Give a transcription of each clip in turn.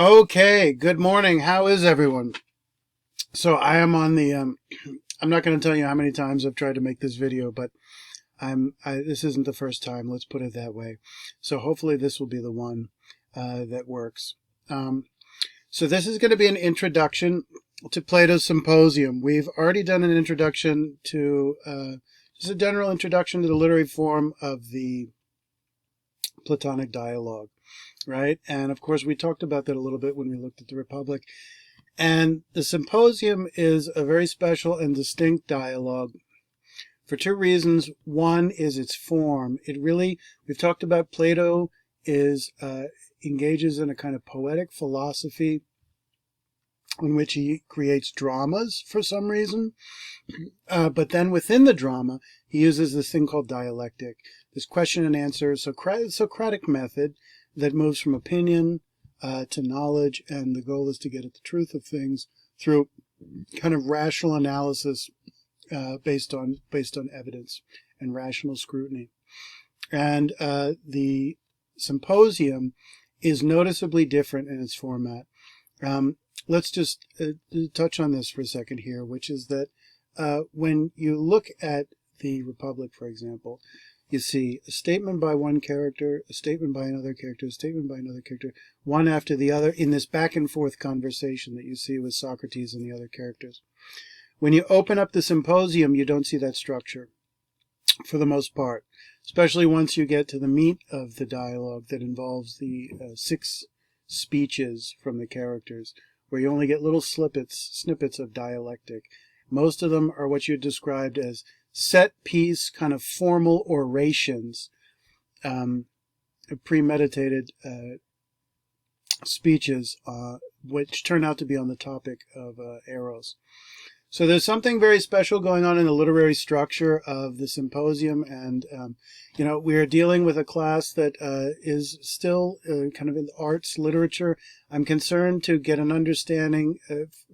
Okay, good morning. How is everyone? So I am on the, I'm not going to tell you how many times I've tried to make this video, but this isn't the first time, let's put it that way. So hopefully this will be the one that works. So this is going to be an introduction to Plato's Symposium. We've already done an introduction to, just a general introduction to the literary form of the Platonic dialogue. Right? And of course, we talked about that a little bit when we looked at the Republic. And the Symposium is a very special and distinct dialogue for two reasons. One is its form. We've talked about Plato engages in a kind of poetic philosophy in which he creates dramas for some reason. But then within the drama, he uses this thing called dialectic, this question and answer, Socratic method that moves from opinion to knowledge, and the goal is to get at the truth of things through kind of rational analysis based on evidence and rational scrutiny. And the Symposium is noticeably different in its format. Let's just touch on this for a second here, which is that when you look at the Republic, for example, you see a statement by one character, a statement by another character, a statement by another character, one after the other in this back and forth conversation that you see with Socrates and the other characters. When you open up the Symposium, you don't see that structure for the most part, especially once you get to the meat of the dialogue that involves the 6 speeches from the characters, where you only get little snippets of dialectic. Most of them are what you described as set piece, kind of formal orations, premeditated speeches, which turn out to be on the topic of Eros. So there's something very special going on in the literary structure of the Symposium, and we are dealing with a class that is still kind of in the arts, literature. I'm concerned to get an understanding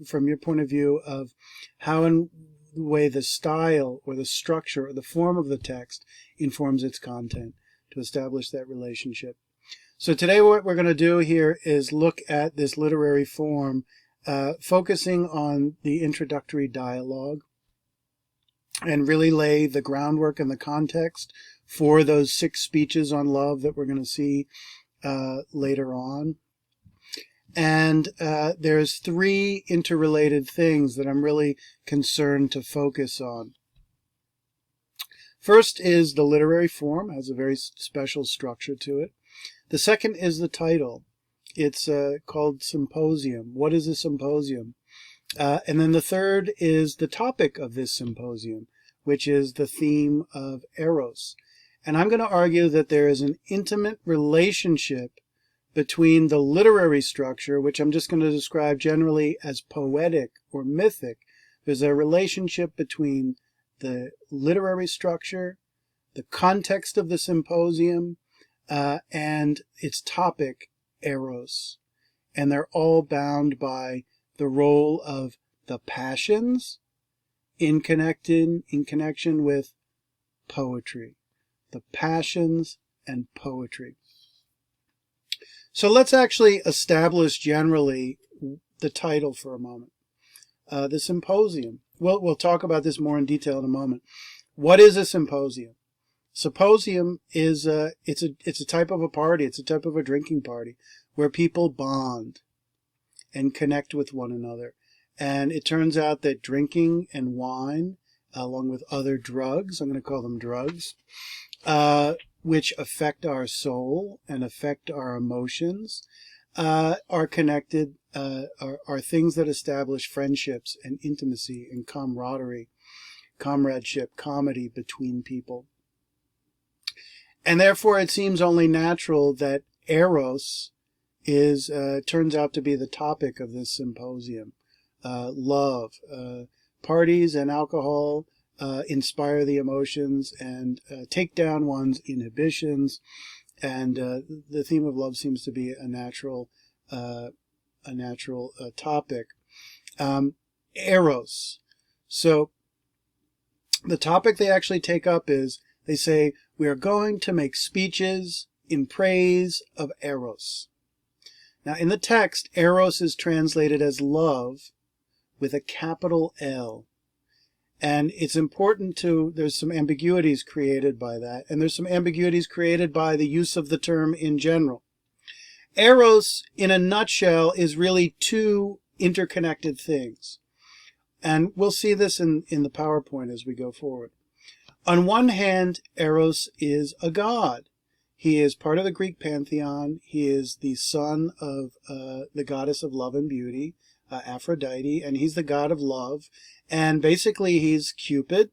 from your point of view of how and the way the style or the structure or the form of the text informs its content to establish that relationship. So today what we're going to do here is look at this literary form, focusing on the introductory dialogue, and really lay the groundwork and the context for those 6 speeches on love that we're going to see later on. And there's 3 interrelated things that I'm really concerned to focus on. First is the literary form, has a very special structure to it. The second is the title. It's called Symposium. What is a symposium? And then the third is the topic of this symposium, which is the theme of Eros. And I'm going to argue that there is an intimate relationship between the literary structure, which I'm just going to describe generally as poetic or mythic. There's a relationship between the literary structure, the context of the symposium, and its topic, Eros. And they're all bound by the role of the passions in connection with poetry. The passions and poetry. So let's actually establish generally the title for a moment. The Symposium. We'll talk about this more in detail in a moment. What is a symposium? Symposium is it's a type of a party. It's a type of a drinking party where people bond and connect with one another. And it turns out that drinking and wine, along with other drugs, I'm going to call them drugs, which affect our soul and affect our emotions, are connected, are things that establish friendships and intimacy and camaraderie, comradeship, comedy between people. And therefore it seems only natural that Eros turns out to be the topic of this symposium. Love, parties and alcohol inspire the emotions and take down one's inhibitions, and the theme of love seems to be a natural topic. Eros. So the topic they actually take up is, they say, we are going to make speeches in praise of Eros. Now, in the text, Eros is translated as love with a capital L. And it's important there's some ambiguities created by that. And there's some ambiguities created by the use of the term in general. Eros, in a nutshell, is really two interconnected things. And we'll see this in the PowerPoint as we go forward. On one hand, Eros is a god. He is part of the Greek pantheon. He is the son of the goddess of love and beauty, Aphrodite, and he's the god of love. And basically he's Cupid,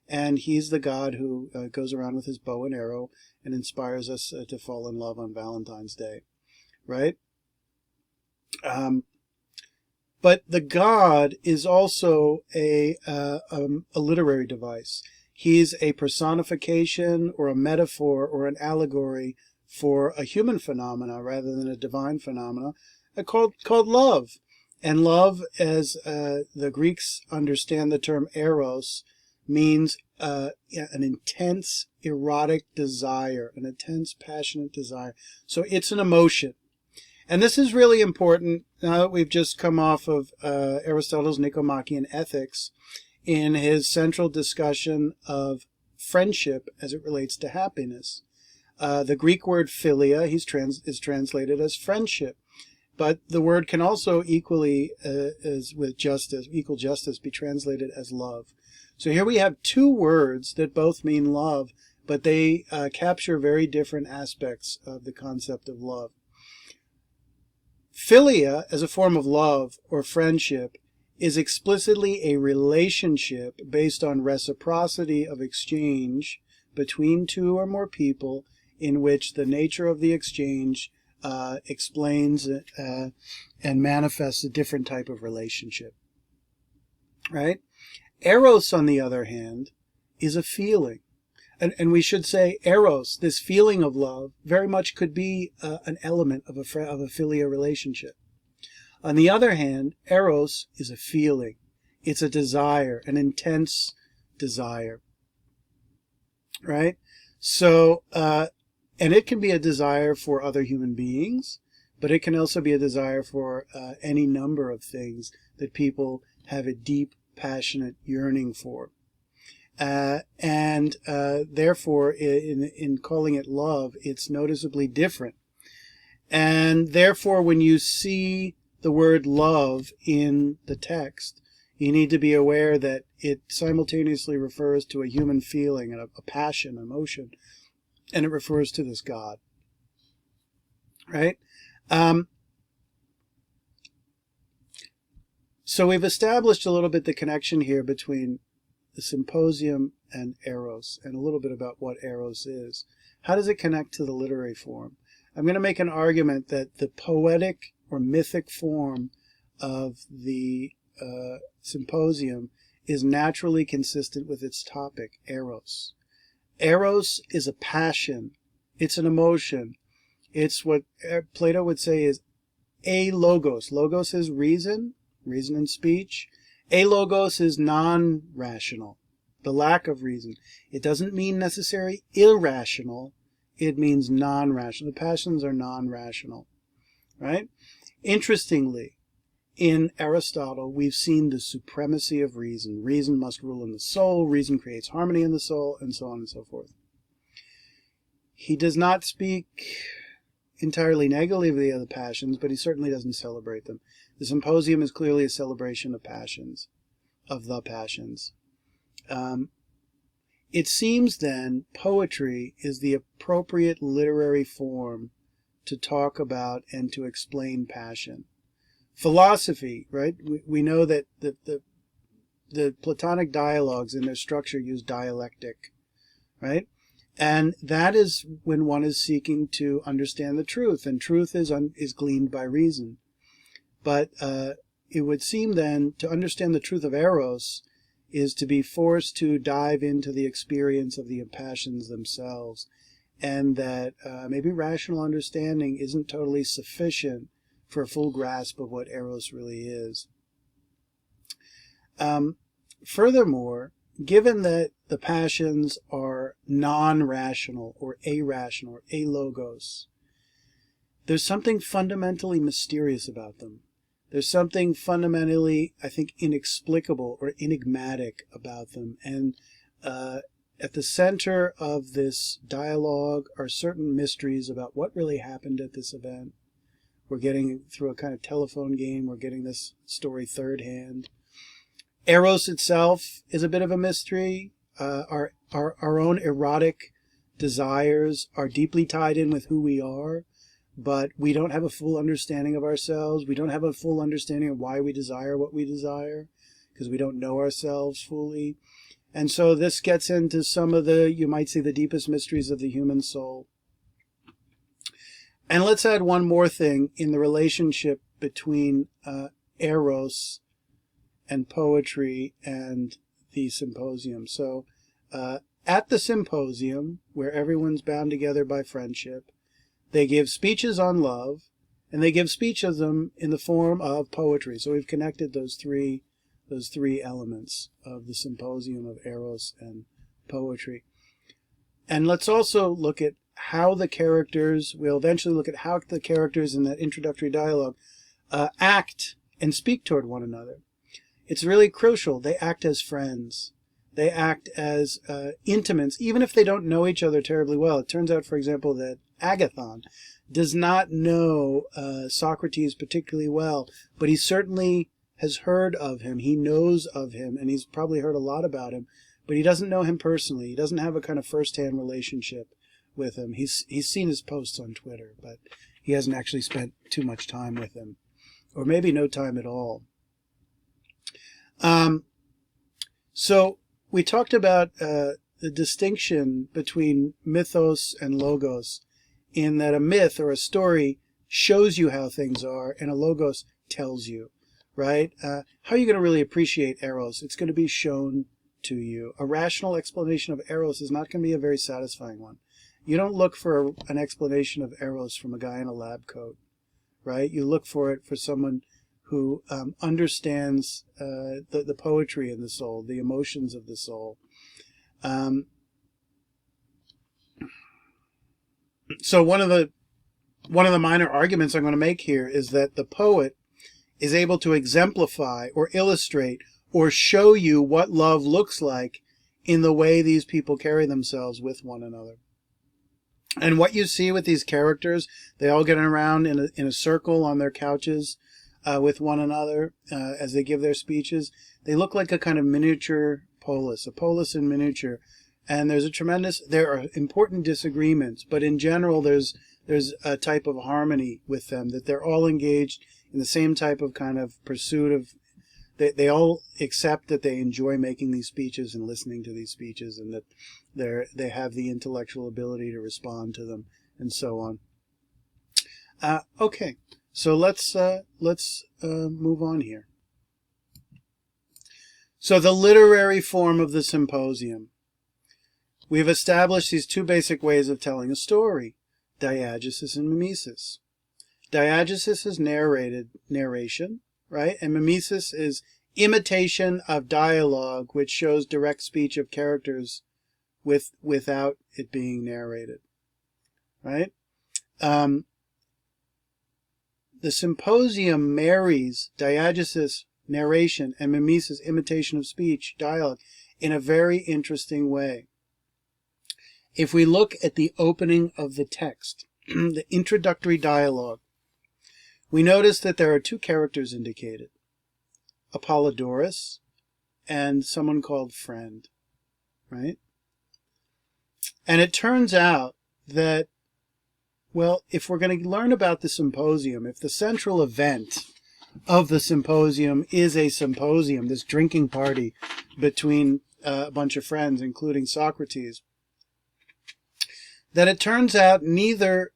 and he's the god who goes around with his bow and arrow and inspires us to fall in love on Valentine's Day, right? But the god is also a literary device. He's a personification or a metaphor or an allegory for a human phenomena rather than a divine phenomena called love. And love, as the Greeks understand the term eros, means an intense erotic desire, an intense passionate desire. So it's an emotion. And this is really important now that we've just come off of Aristotle's Nicomachean Ethics in his central discussion of friendship as it relates to happiness. The Greek word philia is translated as friendship. But the word can also equally, as with justice, equal justice, be translated as love. So here we have two words that both mean love, but they capture very different aspects of the concept of love. Philia, as a form of love or friendship, is explicitly a relationship based on reciprocity of exchange between two or more people, in which the nature of the exchange explains and manifests a different type of relationship, right? Eros, on the other hand, is a feeling. And we should say Eros, this feeling of love, very much could be an element of a philia relationship. On the other hand, Eros is a feeling. It's a desire, an intense desire, right? So, and it can be a desire for other human beings, but it can also be a desire for any number of things that people have a deep, passionate yearning for. And therefore, in calling it love, it's noticeably different. And therefore, when you see the word love in the text, you need to be aware that it simultaneously refers to a human feeling and a passion, emotion, and it refers to this God, right? So we've established a little bit the connection here between the Symposium and Eros, and a little bit about what Eros is. How does it connect to the literary form? I'm going to make an argument that the poetic or mythic form of the Symposium is naturally consistent with its topic, Eros. Eros is a passion. It's an emotion. It's what Plato would say is a logos. Logos is reason and speech. A logos is non-rational, the lack of reason. It doesn't mean necessarily irrational. It means non-rational. The passions are non-rational, right? Interestingly, in Aristotle, we've seen the supremacy of reason. Reason must rule in the soul. Reason creates harmony in the soul, and so on and so forth. He does not speak entirely negatively of the passions, but he certainly doesn't celebrate them. The Symposium is clearly a celebration of passions, of the passions. It seems then poetry is the appropriate literary form to talk about and to explain passion. Philosophy, right? We know that the Platonic dialogues in their structure use dialectic, right? And that is when one is seeking to understand the truth, and truth is gleaned by reason. But it would seem then to understand the truth of Eros is to be forced to dive into the experience of the passions themselves, and that maybe rational understanding isn't totally sufficient for a full grasp of what Eros really is. Furthermore, given that the passions are non-rational or irrational or alogos, there's something fundamentally mysterious about them. There's something fundamentally, I think, inexplicable or enigmatic about them. And at the center of this dialogue are certain mysteries about what really happened at this event. We're getting, through a kind of telephone game, we're getting this story third hand. Eros itself is a bit of a mystery. Our own erotic desires are deeply tied in with who we are, but we don't have a full understanding of ourselves. We don't have a full understanding of why we desire what we desire, because we don't know ourselves fully. And so this gets into some of the, you might say, the deepest mysteries of the human soul. And let's add one more thing in the relationship between Eros and poetry and the symposium. So at the symposium, where everyone's bound together by friendship, they give speeches on love, and they give speech of them in the form of poetry. So we've connected those three elements of the symposium of Eros and poetry. And let's also look at how the characters, we'll eventually look at how the characters in that introductory dialogue act and speak toward one another. It's really crucial. They act as friends. They act as intimates, even if they don't know each other terribly well. It turns out, for example, that Agathon does not know Socrates particularly well, but he certainly has heard of him. He knows of him, and he's probably heard a lot about him, but he doesn't know him personally. He doesn't have a kind of first-hand relationship with him. He's seen his posts on Twitter, but he hasn't actually spent too much time with him, or maybe no time at all. So we talked about the distinction between mythos and logos, in that a myth or a story shows you how things are, and a logos tells you, right? How are you going to really appreciate Eros? It's going to be shown to you. A rational explanation of Eros is not going to be a very satisfying one. You don't look for an explanation of Eros from a guy in a lab coat, right? You look for it for someone who understands the poetry in the soul, the emotions of the soul. So one of the minor arguments I'm going to make here is that the poet is able to exemplify or illustrate or show you what love looks like in the way these people carry themselves with one another. And what you see with these characters, they all get around in a circle on their couches with one another as they give their speeches. They look like a kind of miniature polis, a polis in miniature. And there are important disagreements, but in general there's a type of harmony with them, that they're all engaged in the same type of kind of pursuit of, they all accept that they enjoy making these speeches and listening to these speeches, and that they have the intellectual ability to respond to them, and so on. Okay, so let's move on here. So the literary form of the symposium. We've established these two basic ways of telling a story, diegesis and mimesis. Diegesis is narration, right? And mimesis is imitation of dialogue, which shows direct speech of characters without it being narrated, right? The symposium marries diegesis, narration, and mimesis, imitation of speech, dialogue, in a very interesting way. If we look at the opening of the text, the introductory dialogue, we notice that there are two characters indicated, Apollodorus and someone called Friend, right? And it turns out that, well, if we're going to learn about the symposium, if the central event of the symposium is a symposium, this drinking party between a bunch of friends, including Socrates, then it turns out neither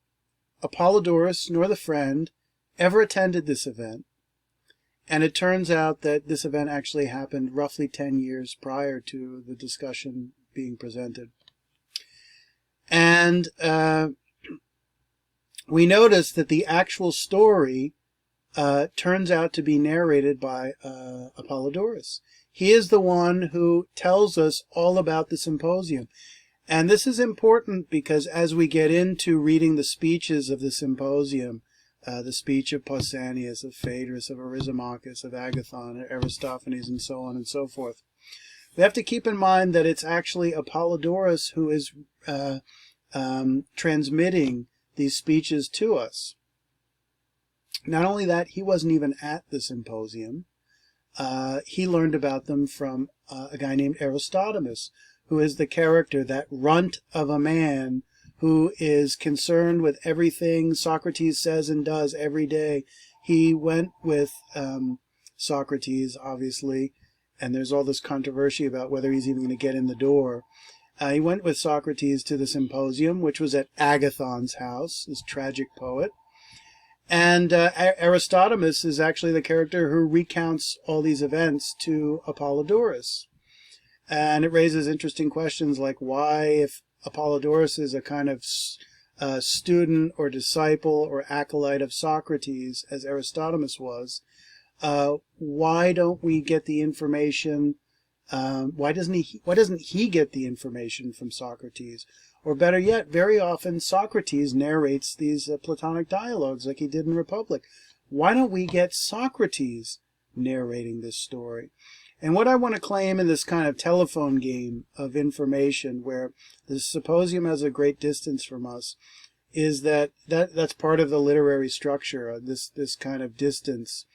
Apollodorus nor the Friend ever attended this event. And it turns out that this event actually happened roughly 10 years prior to the discussion being presented. And we notice that the actual story turns out to be narrated by Apollodorus. He is the one who tells us all about the symposium. And this is important because as we get into reading the speeches of the Symposium, the speech of Pausanias, of Phaedrus, of Aristomachus, of Agathon, Aristophanes, and so on and so forth, we have to keep in mind that it's actually Apollodorus who is transmitting these speeches to us. Not only that, he wasn't even at the Symposium. He learned about them from a guy named Aristodemus, who is the character, that runt of a man who is concerned with everything Socrates says and does every day. He went with Socrates, obviously, and there's all this controversy about whether he's even going to get in the door. He went with Socrates to the Symposium, which was at Agathon's house, this tragic poet. And Aristodemus is actually the character who recounts all these events to Apollodorus. And it raises interesting questions like why, if Apollodorus is a kind of student or disciple or acolyte of Socrates, as Aristodemus was, why don't we get the information? Why doesn't he get the information from Socrates? Or better yet, very often Socrates narrates these Platonic dialogues like he did in Republic. Why don't we get Socrates narrating this story? And what I want to claim in this kind of telephone game of information, where the Symposium has a great distance from us, is that's part of the literary structure, this kind of distance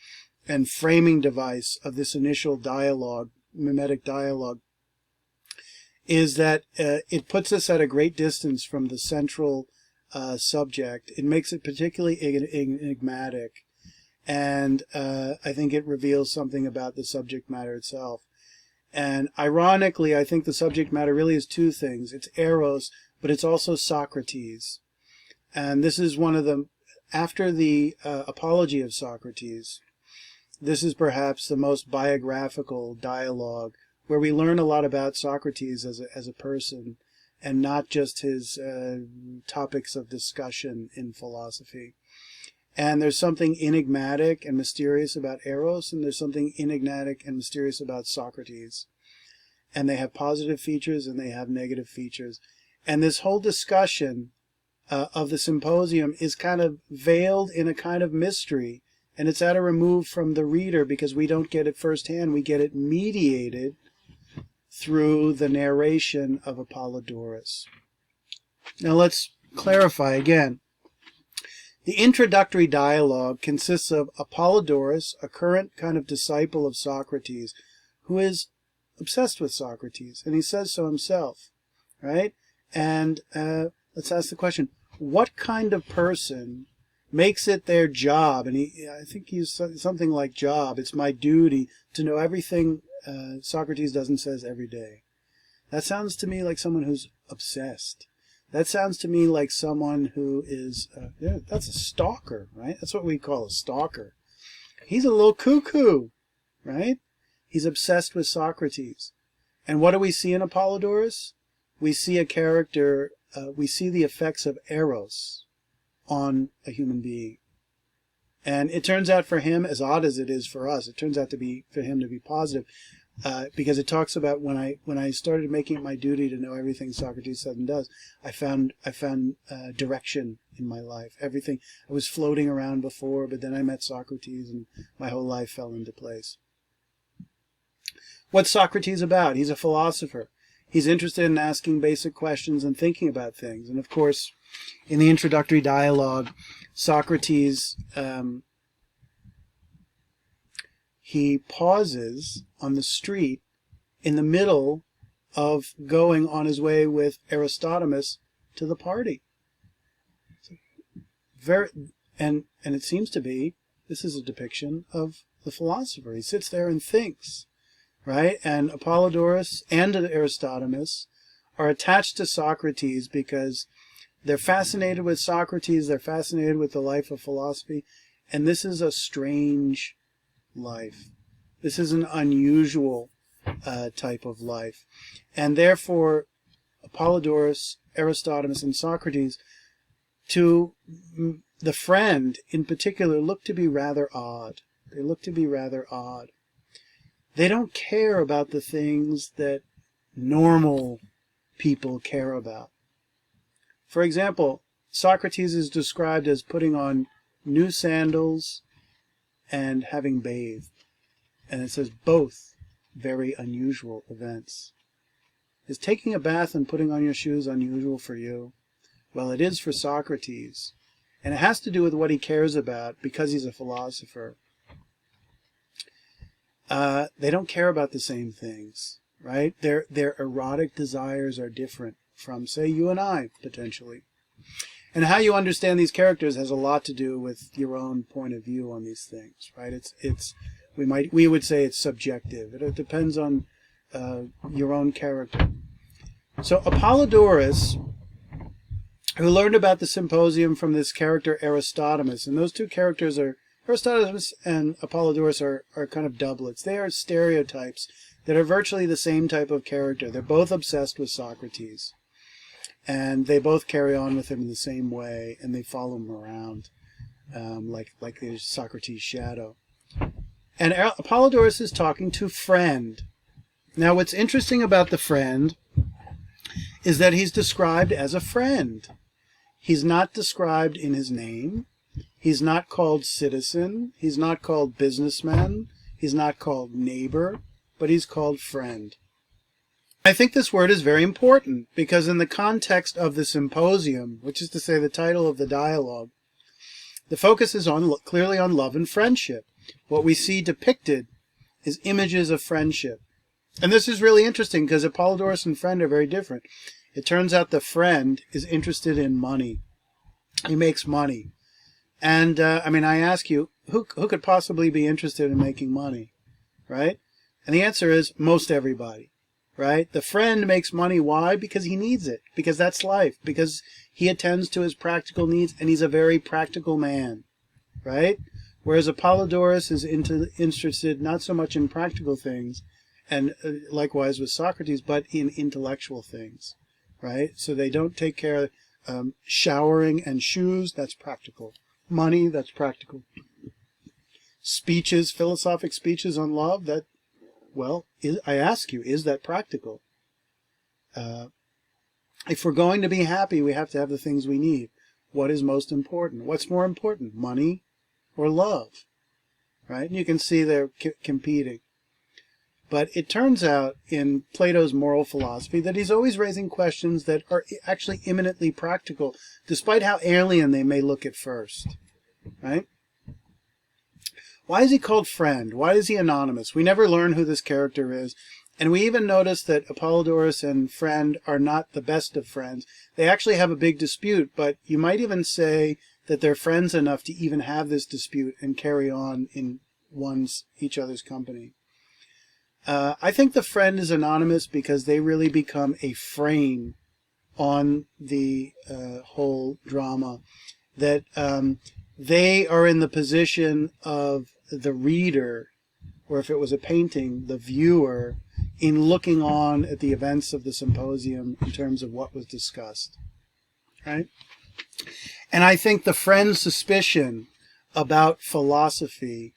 and framing device of this initial dialogue, mimetic dialogue, is that it puts us at a great distance from the central subject. It makes it particularly enigmatic. And I think it reveals something about the subject matter itself. And ironically, I think the subject matter really is two things. It's Eros, but it's also Socrates. And this is one of the, after the apology of Socrates, this is perhaps the most biographical dialogue where we learn a lot about Socrates as a person and not just his topics of discussion in philosophy. And there's something enigmatic and mysterious about Eros, and there's something enigmatic and mysterious about Socrates. And they have positive features and they have negative features. And this whole discussion of the Symposium is kind of veiled in a kind of mystery. And it's at a remove from the reader because we don't get it firsthand. We get it mediated through the narration of Apollodorus. Now let's clarify again. The introductory dialogue consists of Apollodorus, a current kind of disciple of Socrates, who is obsessed with Socrates, and he says so himself, right? And let's ask the question, what kind of person makes it their job, and I think he used something like job, it's my duty to know everything Socrates does and says every day. That sounds to me like someone who's obsessed. That sounds to me like someone who is, that's a stalker, right? That's what we call a stalker. He's a little cuckoo, right? He's obsessed with Socrates. And what do we see in Apollodorus? We see a character, we see the effects of Eros on a human being. And it turns out for him, as odd as it is for us, it turns out to be, for him to be positive. Because it talks about when I started making it my duty to know everything Socrates said and does, I found direction in my life. Everything, I was floating around before, but then I met Socrates and my whole life fell into place. What's Socrates about? He's a philosopher. He's interested in asking basic questions and thinking about things. And of course, in the introductory dialogue, Socrates he pauses on the street in the middle of going on his way with Aristodemus to the party. And it seems to be, this is a depiction of the philosopher. He sits there and thinks, right? And Apollodorus and Aristodemus are attached to Socrates because they're fascinated with Socrates, they're fascinated with the life of philosophy, and this is a strange life. This is an unusual type of life. And therefore, Apollodorus, Aristodemus, and Socrates, to the friend in particular, look to be rather odd. They look to be rather odd. They don't care about the things that normal people care about. For example, Socrates is described as putting on new sandals and having bathed. And it says both very unusual events. Is taking a bath and putting on your shoes unusual for you? Well, it is for Socrates. And it has to do with what he cares about because he's a philosopher. They don't care about the same things, right? Their erotic desires are different from, say, you and I, potentially. And how you understand these characters has a lot to do with your own point of view on these things, right? We would say it's subjective. It depends on your own character. So Apollodorus, who learned about the Symposium from this character Aristodemus, and those two characters are, Aristodemus and Apollodorus are kind of doublets. They are stereotypes that are virtually the same type of character. They're both obsessed with Socrates. And they both carry on with him in the same way, and they follow him around like there's Socrates' shadow. And Apollodorus is talking to Friend. Now, what's interesting about the Friend is that he's described as a friend. He's not described in his name. He's not called citizen. He's not called businessman. He's not called neighbor, but he's called friend. I think this word is very important because in the context of the Symposium, which is to say the title of the dialogue, the focus is clearly on love and friendship. What we see depicted is images of friendship. And this is really interesting because Apollodorus and Friend are very different. It turns out the Friend is interested in money. He makes money. And, I ask you, who could possibly be interested in making money, right? And the answer is most everybody. Right? The Friend makes money. Why? Because he needs it. Because that's life. Because he attends to his practical needs, and he's a very practical man. Right? Whereas Apollodorus is interested not so much in practical things, and likewise with Socrates, but in intellectual things. Right? So they don't take care of showering and shoes. That's practical. Money. That's practical. Speeches, philosophic speeches on love. Well, I ask you, is that practical? If we're going to be happy, we have to have the things we need. What is most important? What's more important, money or love? Right? And you can see they're competing. But it turns out in Plato's moral philosophy that he's always raising questions that are actually eminently practical, despite how alien they may look at first. Right? Why is he called Friend? Why is he anonymous? We never learn who this character is. And we even notice that Apollodorus and Friend are not the best of friends. They actually have a big dispute, but you might even say that they're friends enough to even have this dispute and carry on in each other's company. I think the Friend is anonymous because they really become a frame on the whole drama. That they are in the position of the reader, or if it was a painting, the viewer, in looking on at the events of the Symposium in terms of what was discussed. Right? And I think the Friend's suspicion about philosophy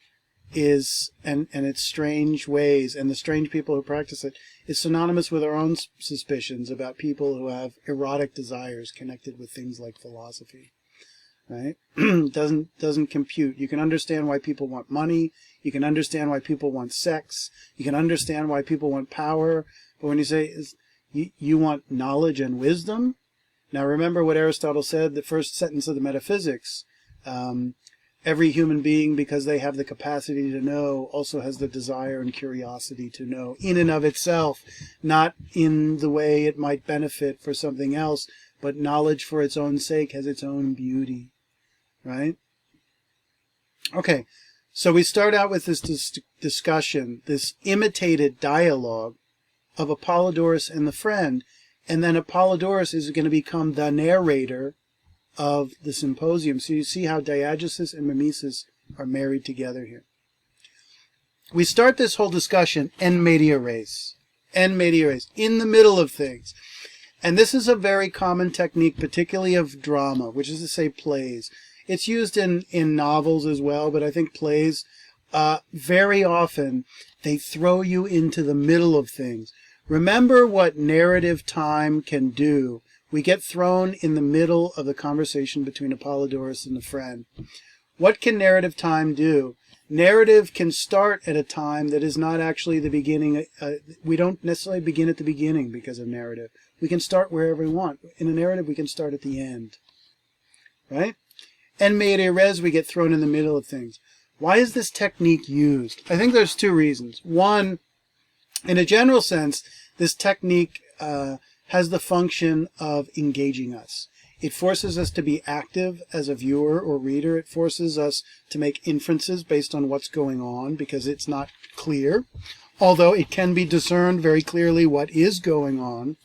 is, and its strange ways, and the strange people who practice it, is synonymous with our own suspicions about people who have erotic desires connected with things like philosophy. Right? doesn't compute. You can understand why people want money. You can understand why people want sex. You can understand why people want power. But when you say you want knowledge and wisdom, now remember what Aristotle said, the first sentence of the Metaphysics. Every human being, because they have the capacity to know, also has the desire and curiosity to know in and of itself, not in the way it might benefit for something else, but knowledge for its own sake has its own beauty. Right? Okay, so we start out with this discussion, this imitated dialogue of Apollodorus and the Friend, and then Apollodorus is going to become the narrator of the Symposium. So you see how Diegesis and Mimesis are married together here. We start this whole discussion en media res, in the middle of things. And this is a very common technique, particularly of drama, which is to say plays. It's used in novels as well, but I think plays, very often, they throw you into the middle of things, Remember what narrative time can do. We get thrown in the middle of the conversation between Apollodorus and the friend. What can narrative time do? Narrative can start at a time that is not actually the beginning. We don't necessarily begin at the beginning because of narrative. We can start wherever we want. In a narrative, we can start at the end. Right? En media res, we get thrown in the middle of things. Why is this technique used? I think there's two reasons. One, in a general sense, this technique has the function of engaging us. It forces us to be active as a viewer or reader. It forces us to make inferences based on what's going on because it's not clear, although it can be discerned very clearly what is going on.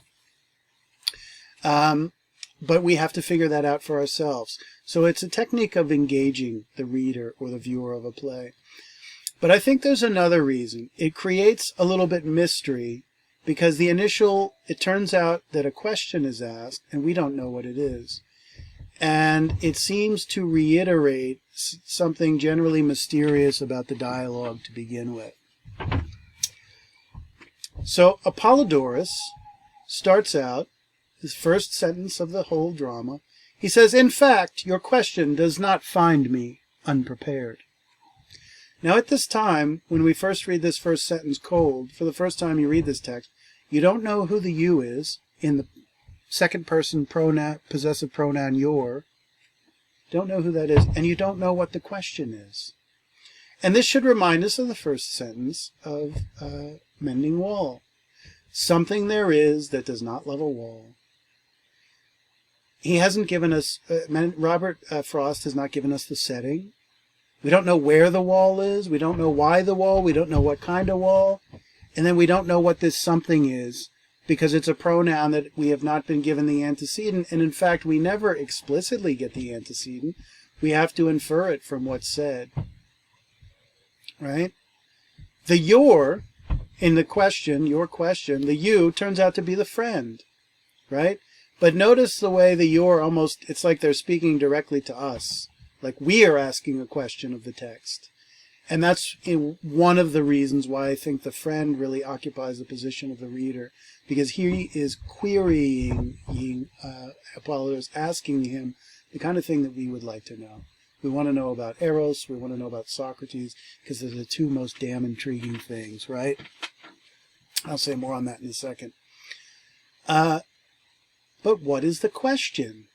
But we have to figure that out for ourselves. So it's a technique of engaging the reader or the viewer of a play. But I think there's another reason. It creates a little bit mystery because it turns out that a question is asked and we don't know what it is. And it seems to reiterate something generally mysterious about the dialogue to begin with. So Apollodorus starts out, his first sentence of the whole drama, he says, "In fact, your question does not find me unprepared." Now at this time, when we first read this first sentence cold, for the first time you read this text, you don't know who the you is in the second person pronoun, possessive pronoun your. Don't know who that is, and you don't know what the question is. And this should remind us of the first sentence of Mending Wall. Something there is that does not love a wall. He hasn't given us, Robert Frost has not given us the setting. We don't know where the wall is. We don't know why the wall. We don't know what kind of wall. And then we don't know what this something is because it's a pronoun that we have not been given the antecedent. And in fact, we never explicitly get the antecedent. We have to infer it from what's said. Right? The your in the question, your question, the you turns out to be the friend. Right? But notice the way the your almost, it's like they're speaking directly to us. Like we are asking a question of the text. And that's one of the reasons why I think the friend really occupies the position of the reader. Because he is querying Apollodorus, asking him the kind of thing that we would like to know. We want to know about Eros, we want to know about Socrates, because they're the two most damn intriguing things, right? I'll say more on that in a second. But what is the question?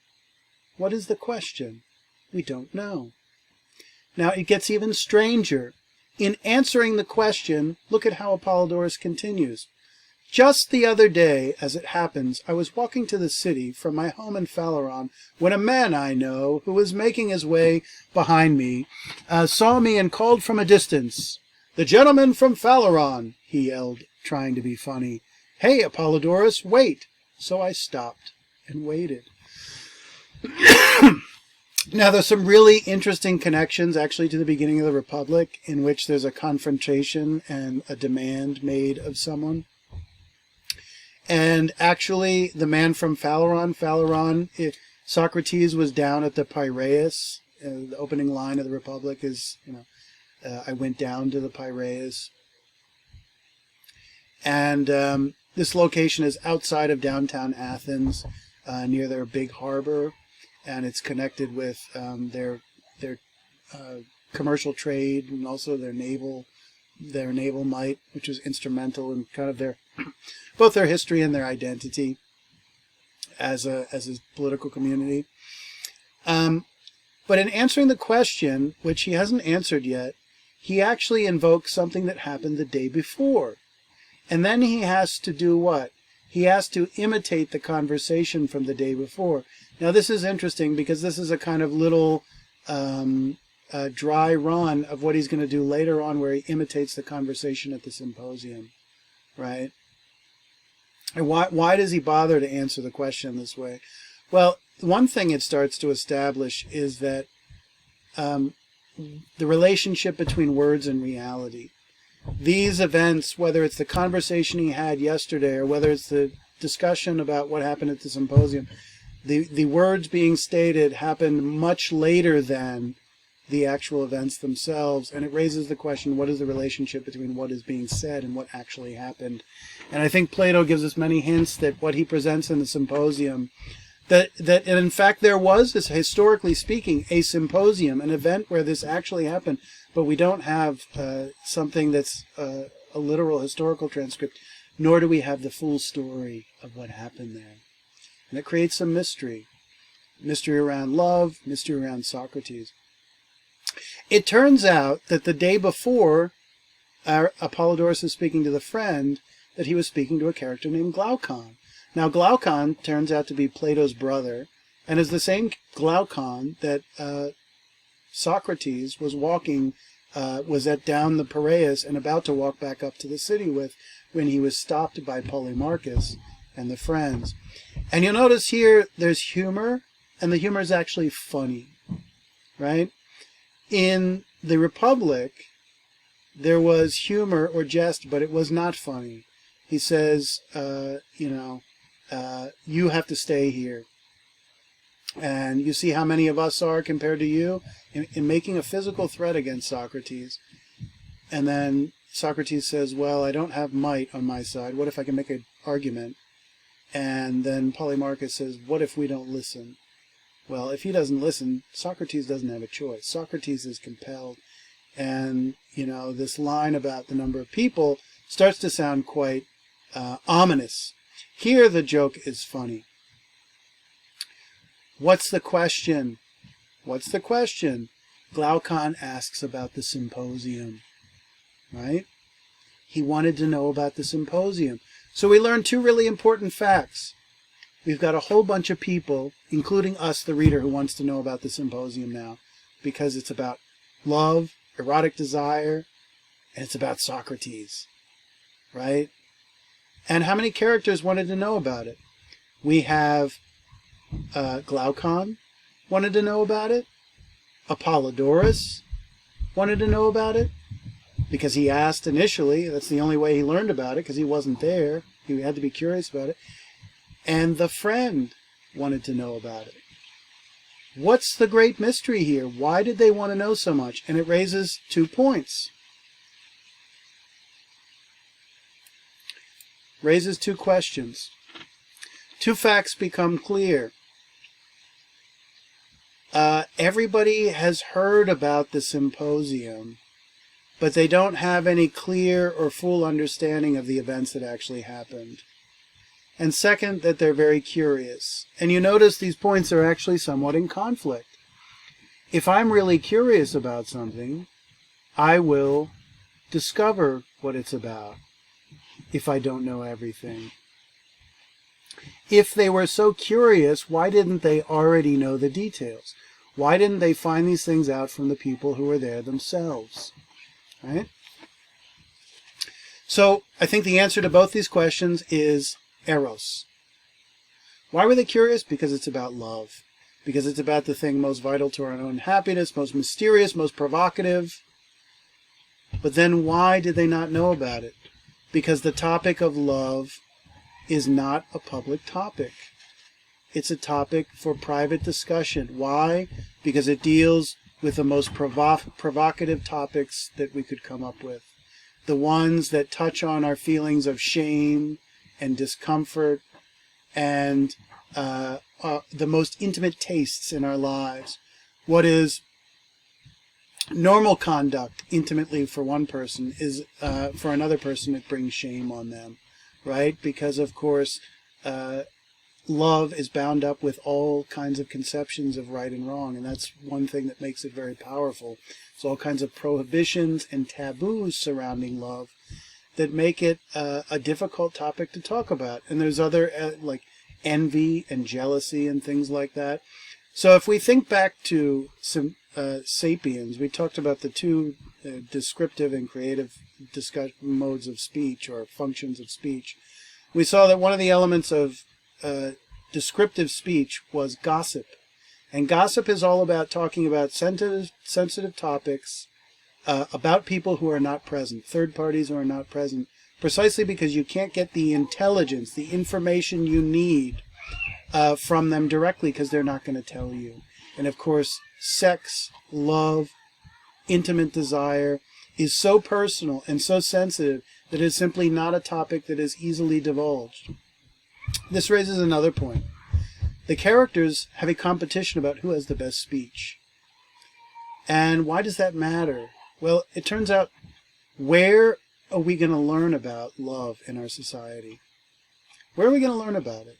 What is the question? We don't know. Now it gets even stranger. In answering the question, look at how Apollodorus continues. Just the other day, as it happens, I was walking to the city from my home in Phaleron when a man I know, who was making his way behind me, saw me and called from a distance. "The gentleman from Phaleron," he yelled, trying to be funny. "Hey, Apollodorus, wait!" So I stopped and waited. Now, there's some really interesting connections, actually, to the beginning of the Republic, in which there's a confrontation and a demand made of someone. And actually, the man from Phaleron, Socrates was down at the Piraeus. The opening line of the Republic is, I went down to the Piraeus. And this location is outside of downtown Athens, near their big harbor. And it's connected with their commercial trade and also their naval might, which was instrumental in kind of both their history and their identity as a political community. But in answering the question, which he hasn't answered yet, he actually invokes something that happened the day before. And then he has to do what? He has to imitate the conversation from the day before. Now, this is interesting because this is a kind of little dry run of what he's going to do later on where he imitates the conversation at the Symposium, right? And why does he bother to answer the question this way? Well, one thing it starts to establish is that the relationship between words and reality. These events, whether it's the conversation he had yesterday or whether it's the discussion about what happened at the Symposium, the words being stated happened much later than the actual events themselves, and it raises the question, what is the relationship between what is being said and what actually happened? And I think Plato gives us many hints that what he presents in the Symposium, that and in fact there was, this, historically speaking, a symposium, an event where this actually happened, but we don't have something that's a literal historical transcript, nor do we have the full story of what happened there. And it creates some mystery. Mystery around love, mystery around Socrates. It turns out that the day before Apollodorus is speaking to the friend, that he was speaking to a character named Glaucon. Now Glaucon turns out to be Plato's brother, and is the same Glaucon that Socrates was walking, was down the Piraeus and about to walk back up to the city with, when he was stopped by Polemarchus and the friends. And you'll notice here there's humor, and the humor is actually funny, right? In the Republic, there was humor or jest, but it was not funny. He says, you have to stay here. And you see how many of us are compared to you in making a physical threat against Socrates. And then Socrates says, well, I don't have might on my side. What if I can make an argument? And then Polemarchus says, what if we don't listen? Well, if he doesn't listen, Socrates doesn't have a choice. Socrates is compelled. And, this line about the number of people starts to sound quite ominous. Here the joke is funny. What's the question? What's the question? Glaucon asks about the Symposium, right? He wanted to know about the Symposium. So we learned two really important facts. We've got a whole bunch of people, including us, the reader, who wants to know about the Symposium now, because it's about love, erotic desire, and it's about Socrates, right? And how many characters wanted to know about it? We have Glaucon wanted to know about it. Apollodorus wanted to know about it, because he asked initially. That's the only way he learned about it, because he wasn't there. He had to be curious about it. And the friend wanted to know about it. What's the great mystery here? Why did they want to know so much? And it raises 2 points. Raises 2 questions. 2 facts become clear. Everybody has heard about the Symposium, but they don't have any clear or full understanding of the events that actually happened. And second, that they're very curious. And you notice these points are actually somewhat in conflict. If I'm really curious about something, I will discover what it's about, if I don't know everything. If they were so curious, why didn't they already know the details? Why didn't they find these things out from the people who were there themselves? Right? So I think the answer to both these questions is Eros. Why were they curious? Because it's about love. Because it's about the thing most vital to our own happiness, most mysterious, most provocative. But then why did they not know about it? Because the topic of love is not a public topic. It's a topic for private discussion. Why? Because it deals with the most provocative topics that we could come up with. The ones that touch on our feelings of shame and discomfort and the most intimate tastes in our lives. What is normal conduct intimately for one person is for another person it brings shame on them, right? Because of course love is bound up with all kinds of conceptions of right and wrong, and that's one thing that makes it very powerful. It's all kinds of prohibitions and taboos surrounding love that make it a difficult topic to talk about. And there's other like envy and jealousy and things like that. So if we think back to some Sapiens, we talked about the 2 descriptive and creative modes of speech, or functions of speech. We saw that one of the elements of descriptive speech was gossip. And gossip is all about talking about sensitive topics about people who are not present, third parties who are not present, precisely because you can't get the intelligence, the information you need from them directly, because they're not going to tell you. And of course, sex, love, intimate desire is so personal and so sensitive that it is simply not a topic that is easily divulged. This raises another point. The characters have a competition about who has the best speech. And why does that matter? Well, it turns out, where are we going to learn about love in our society? Where are we going to learn about it?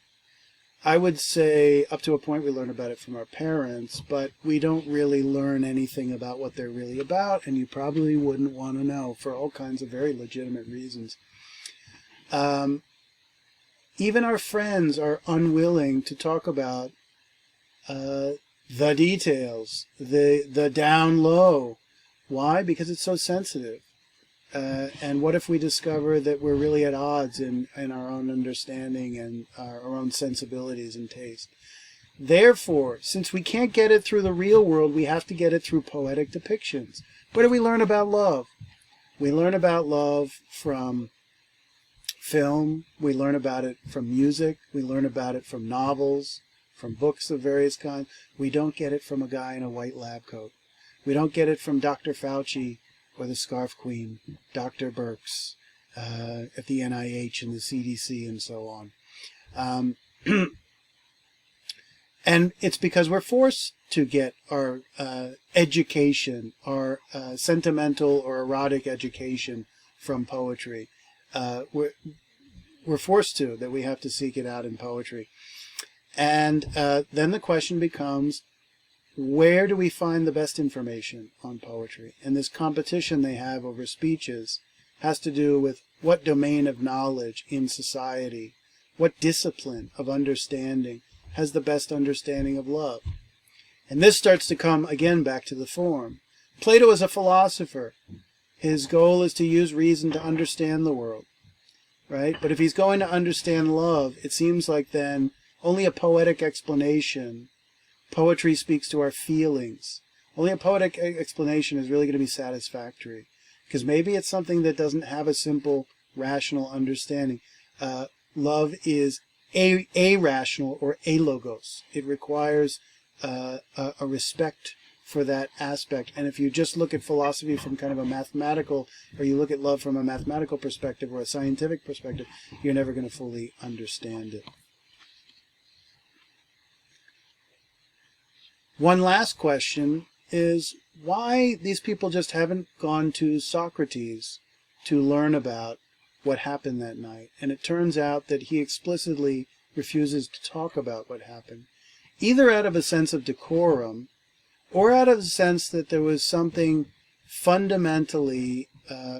I would say up to a point we learn about it from our parents, but we don't really learn anything about what they're really about, and you probably wouldn't want to know for all kinds of very legitimate reasons. Even our friends are unwilling to talk about the details, the down low. Why? Because it's so sensitive. And what if we discover that we're really at odds in our own understanding and our own sensibilities and taste? Therefore, since we can't get it through the real world, we have to get it through poetic depictions. Where do we learn about love? We learn about love from film. We learn about it from music. We learn about it from novels, from books of various kinds. We don't get it from a guy in a white lab coat. We don't get it from Dr. Fauci or the Scarf Queen, Dr. Birx, at the NIH and the CDC and so on. And it's because we're forced to get our education, our sentimental or erotic education from poetry. We're forced to, that we have to seek it out in poetry. And then the question becomes, where do we find the best information on poetry? And this competition they have over speeches has to do with what domain of knowledge in society, what discipline of understanding has the best understanding of love. And this starts to come again back to the form. Plato is a philosopher. His goal is to use reason to understand the world, right? But if he's going to understand love, it seems like then only a poetic explanation. Poetry speaks to our feelings. Only a poetic explanation is really going to be satisfactory, because maybe it's something that doesn't have a simple rational understanding. Love is a rational or a logos. It requires a respect for that aspect. And if you just look at philosophy from kind of a mathematical, or you look at love from a mathematical perspective or a scientific perspective, you're never going to fully understand it. One last question is why these people just haven't gone to Socrates to learn about what happened that night. And it turns out that he explicitly refuses to talk about what happened, either out of a sense of decorum or out of the sense that there was something fundamentally,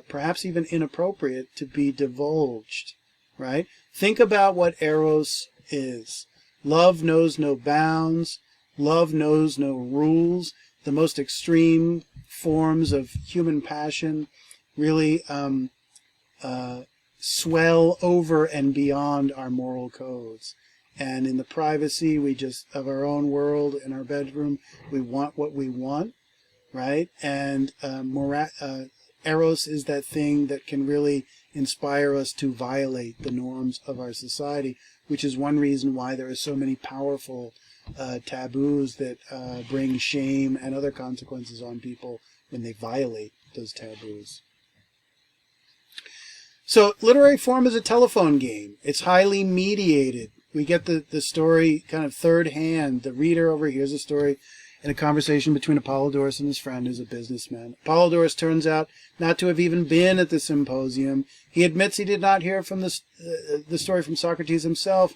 perhaps even inappropriate, to be divulged, right? Think about what Eros is. Love knows no bounds. Love knows no rules. The most extreme forms of human passion really swell over and beyond our moral codes. And in the privacy of our own world, in our bedroom, we want what we want, right? And Eros is that thing that can really inspire us to violate the norms of our society, which is one reason why there are so many powerful taboos that bring shame and other consequences on people when they violate those taboos. So literary form is a telephone game. It's highly mediated. We get the story kind of third hand. The reader overhears a story in a conversation between Apollodorus and his friend who's a businessman. Apollodorus turns out not to have even been at the symposium. He admits he did not hear from the story from Socrates himself,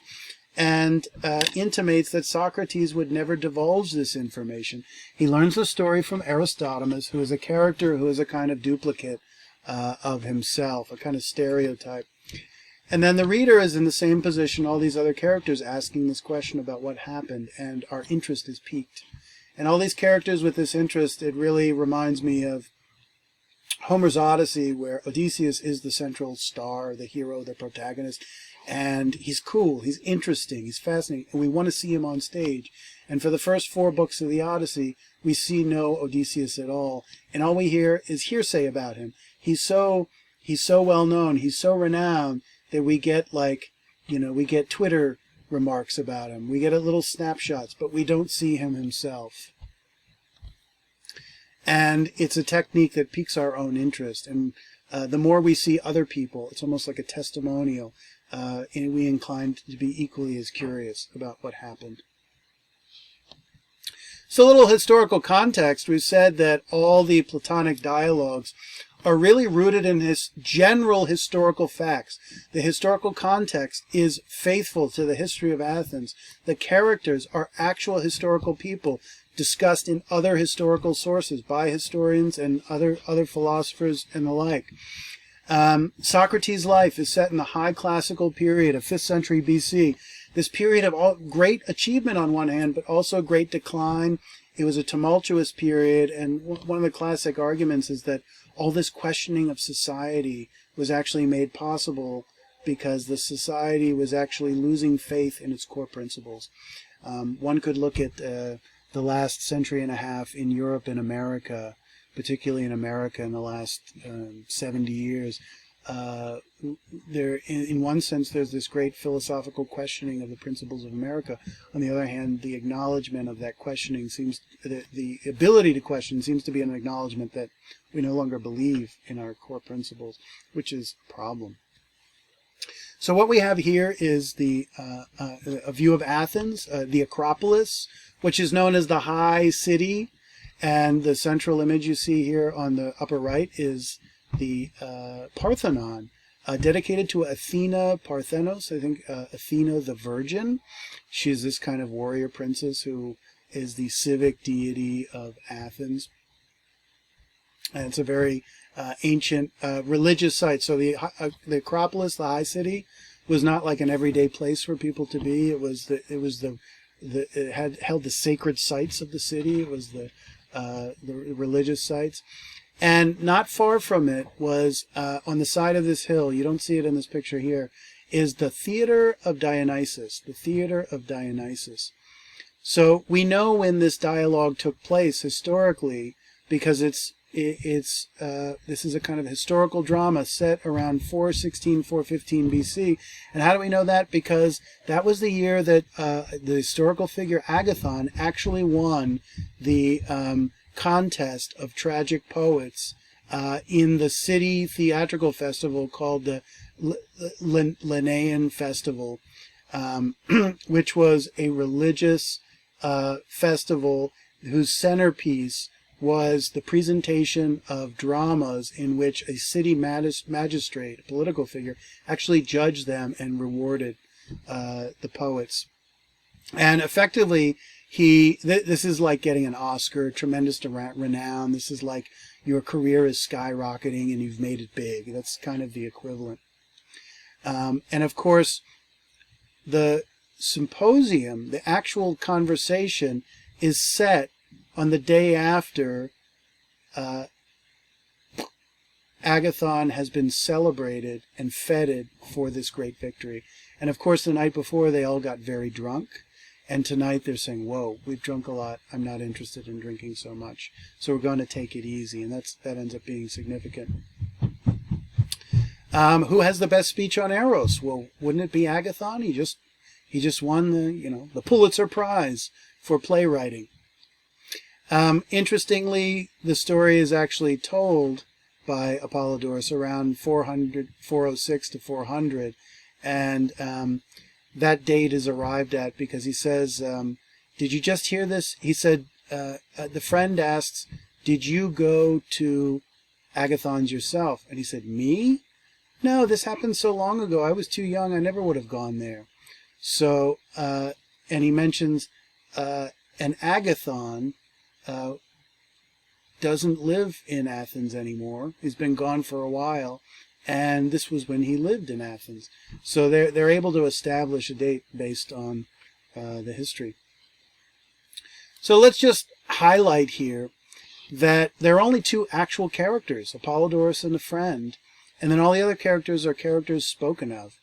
and intimates that Socrates would never divulge this information. He learns the story from Aristodemus, who is a character who is a kind of duplicate of himself, a kind of stereotype. And then the reader is in the same position, all these other characters asking this question about what happened, and our interest is piqued. And all these characters with this interest, it really reminds me of Homer's Odyssey, where Odysseus is the central star, the hero, the protagonist, and he's cool, he's interesting, he's fascinating, and we want to see him on stage. And for the first 4 books of the Odyssey, we see no Odysseus at all, and all we hear is hearsay about him. He's so well known, he's so renowned, that we get we get Twitter remarks about him, we get little snapshots, but we don't see him himself. And it's a technique that piques our own interest. And the more we see other people, it's almost like a testimonial, and we incline to be equally as curious about what happened. So a little historical context. We've said that all the Platonic dialogues are really rooted in this general historical facts. The historical context is faithful to the history of Athens. The characters are actual historical people discussed in other historical sources by historians and other philosophers and the like. Socrates' life is set in the high classical period of 5th century BC. This period of great achievement on one hand, but also great decline. It was a tumultuous period, and one of the classic arguments is that all this questioning of society was actually made possible because the society was actually losing faith in its core principles. One could look at the last century and a half in Europe and America, particularly in America in the last 70 years. In one sense, there's this great philosophical questioning of the principles of America. On the other hand, the acknowledgement of that questioning the ability to question seems to be an acknowledgement that we no longer believe in our core principles, which is a problem. So what we have here is a view of Athens, the Acropolis, which is known as the High City, and the central image you see here on the upper right is the Parthenon, dedicated to Athena Parthenos, I think Athena the Virgin. She's this kind of warrior princess who is the civic deity of Athens. And it's a very ancient religious site. So the Acropolis, the High City, was not like an everyday place for people to be. It had held the sacred sites of the city. It was the religious sites. And not far from it was, on the side of this hill, you don't see it in this picture here, is the Theater of Dionysus. The Theater of Dionysus. So we know when this dialogue took place historically, because this is a kind of historical drama set around 416, 415 BC. And how do we know that? Because that was the year that the historical figure Agathon actually won the contest of tragic poets in the city theatrical festival called the Linnaean Festival, which was a religious festival whose centerpiece was the presentation of dramas in which a city magistrate, a political figure, actually judged them and rewarded the poets. And effectively, this is like getting an Oscar, tremendous renown. This is like your career is skyrocketing and you've made it big. That's kind of the equivalent. And of course, the symposium, the actual conversation, is set on the day after Agathon has been celebrated and feted for this great victory. And of course, the night before, they all got very drunk. And tonight they're saying, whoa, we've drunk a lot. I'm not interested in drinking so much. So we're going to take it easy. And that ends up being significant. Who has the best speech on Eros? Well, wouldn't it be Agathon? He just won the Pulitzer Prize for playwriting. Interestingly, the story is actually told by Apollodorus around 406 to 400. And that date is arrived at because he says, did you just hear this? He said, the friend asks, did you go to Agathon's yourself? And he said, me? No, this happened so long ago. I was too young. I never would have gone there. So, and he mentions an Agathon doesn't live in Athens anymore. He's been gone for a while. And this was when he lived in Athens. So they're able to establish a date based on the history. So let's just highlight here that there are only two actual characters, Apollodorus and a friend. And then all the other characters are characters spoken of.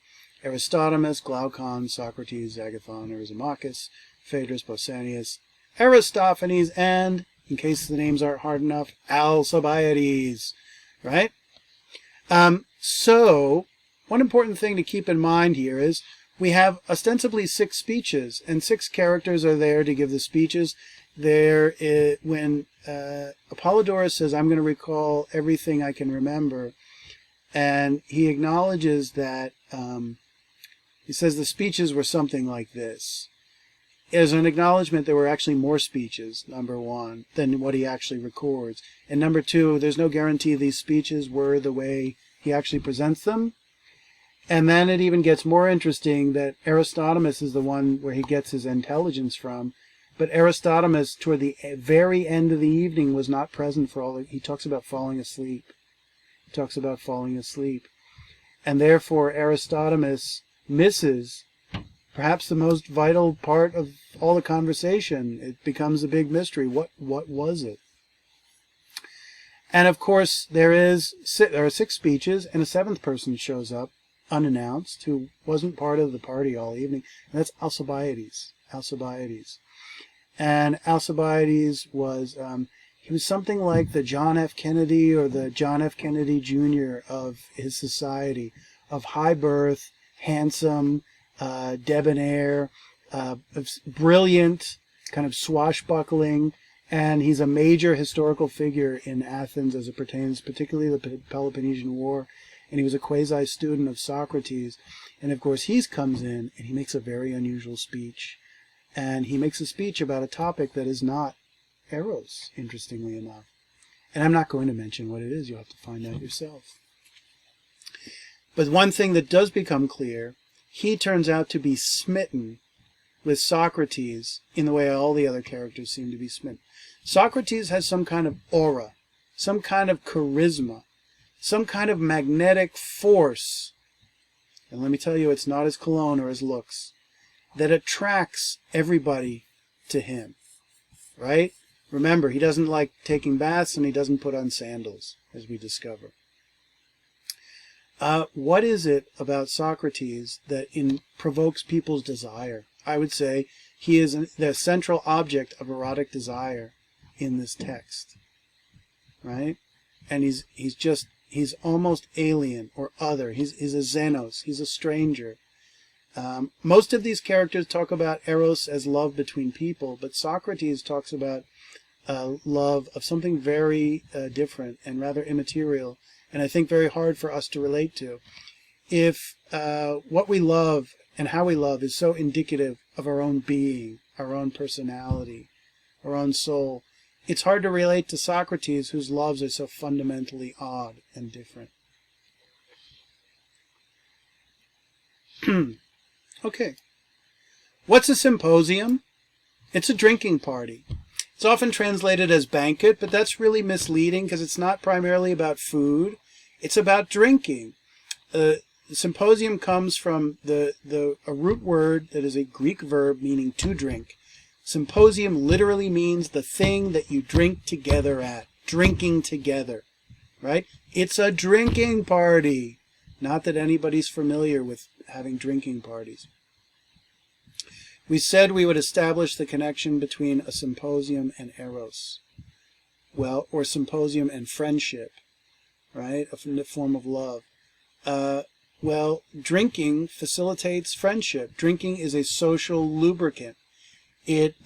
Aristodemus, Glaucon, Socrates, Agathon, Eryximachus, Phaedrus, Pausanias, Aristophanes, and, in case the names aren't hard enough, Alcibiades. Right? So, one important thing to keep in mind here is we have ostensibly 6 speeches, and 6 characters are there to give the speeches. when Apollodorus says, I'm going to recall everything I can remember, and he acknowledges that, he says the speeches were something like this. As an acknowledgement, there were actually more speeches, number one, than what he actually records. And number two, there's no guarantee these speeches were the way he actually presents them. And then it even gets more interesting that Aristodemus is the one where he gets his intelligence from. But Aristodemus, toward the very end of the evening, was not present for all. He talks about falling asleep. And therefore, Aristodemus misses perhaps the most vital part of all the conversation. It becomes a big mystery. What was it? And of course, there are 6 speeches, and a 7th person shows up, unannounced, who wasn't part of the party all evening, and that's Alcibiades. And Alcibiades was, he was something like the John F. Kennedy or the John F. Kennedy Jr. of his society, of high birth, handsome, debonair, brilliant, kind of swashbuckling, and he's a major historical figure in Athens as it pertains particularly to the Peloponnesian War, and he was a quasi-student of Socrates. And of course he comes in and he makes a very unusual speech, and he makes a speech about a topic that is not Eros, interestingly enough. And I'm not going to mention what it is, you'll have to find out yourself. But one thing that does become clear, he turns out to be smitten with Socrates in the way all the other characters seem to be smitten. Socrates has some kind of aura, some kind of charisma, some kind of magnetic force. And let me tell you, it's not his cologne or his looks that attracts everybody to him, right? Remember, he doesn't like taking baths and he doesn't put on sandals, as we discover. What is it about Socrates that provokes people's desire? I would say he is the central object of erotic desire in this text, right? And he's almost alien or other. He's a xenos. He's a stranger. Most of these characters talk about Eros as love between people, but Socrates talks about love of something very different and rather immaterial, and I think very hard for us to relate to. If what we love and how we love is so indicative of our own being, our own personality, our own soul, it's hard to relate to Socrates, whose loves are so fundamentally odd and different. Okay. What's a symposium? It's a drinking party. It's often translated as banquet, but that's really misleading because it's not primarily about food. It's about drinking. The symposium comes from a root word that is a Greek verb meaning to drink. Symposium literally means the thing that you drink together at, drinking together, right? It's a drinking party. Not that anybody's familiar with having drinking parties. We said we would establish the connection between a symposium and Eros. Well, or symposium and friendship, right? A form of love. Well, drinking facilitates friendship. Drinking is a social lubricant. It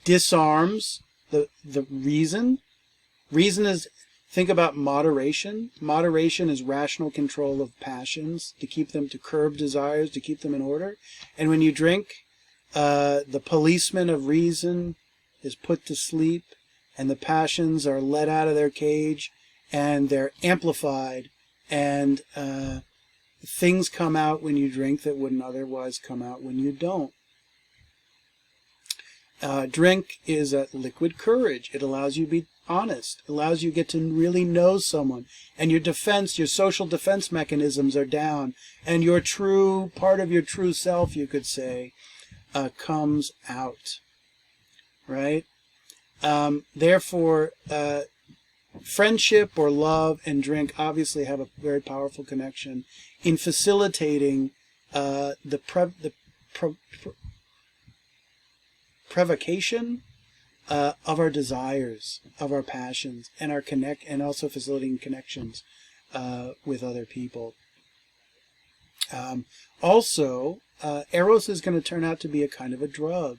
disarms the reason. Reason is, think about moderation. Moderation is rational control of passions, to curb desires, to keep them in order. And when you drink, the policeman of reason is put to sleep, and the passions are let out of their cage, and they're amplified, and things come out when you drink that wouldn't otherwise come out when you don't. Drink is a liquid courage. It allows you to be honest. It allows you to get to really know someone. And your social defense mechanisms are down. And part of your true self, you could say, comes out. Right? Therefore, friendship or love and drink obviously have a very powerful connection in facilitating the provocation of our desires, of our passions, and and also facilitating connections with other people. Also, Eros is going to turn out to be a kind of a drug,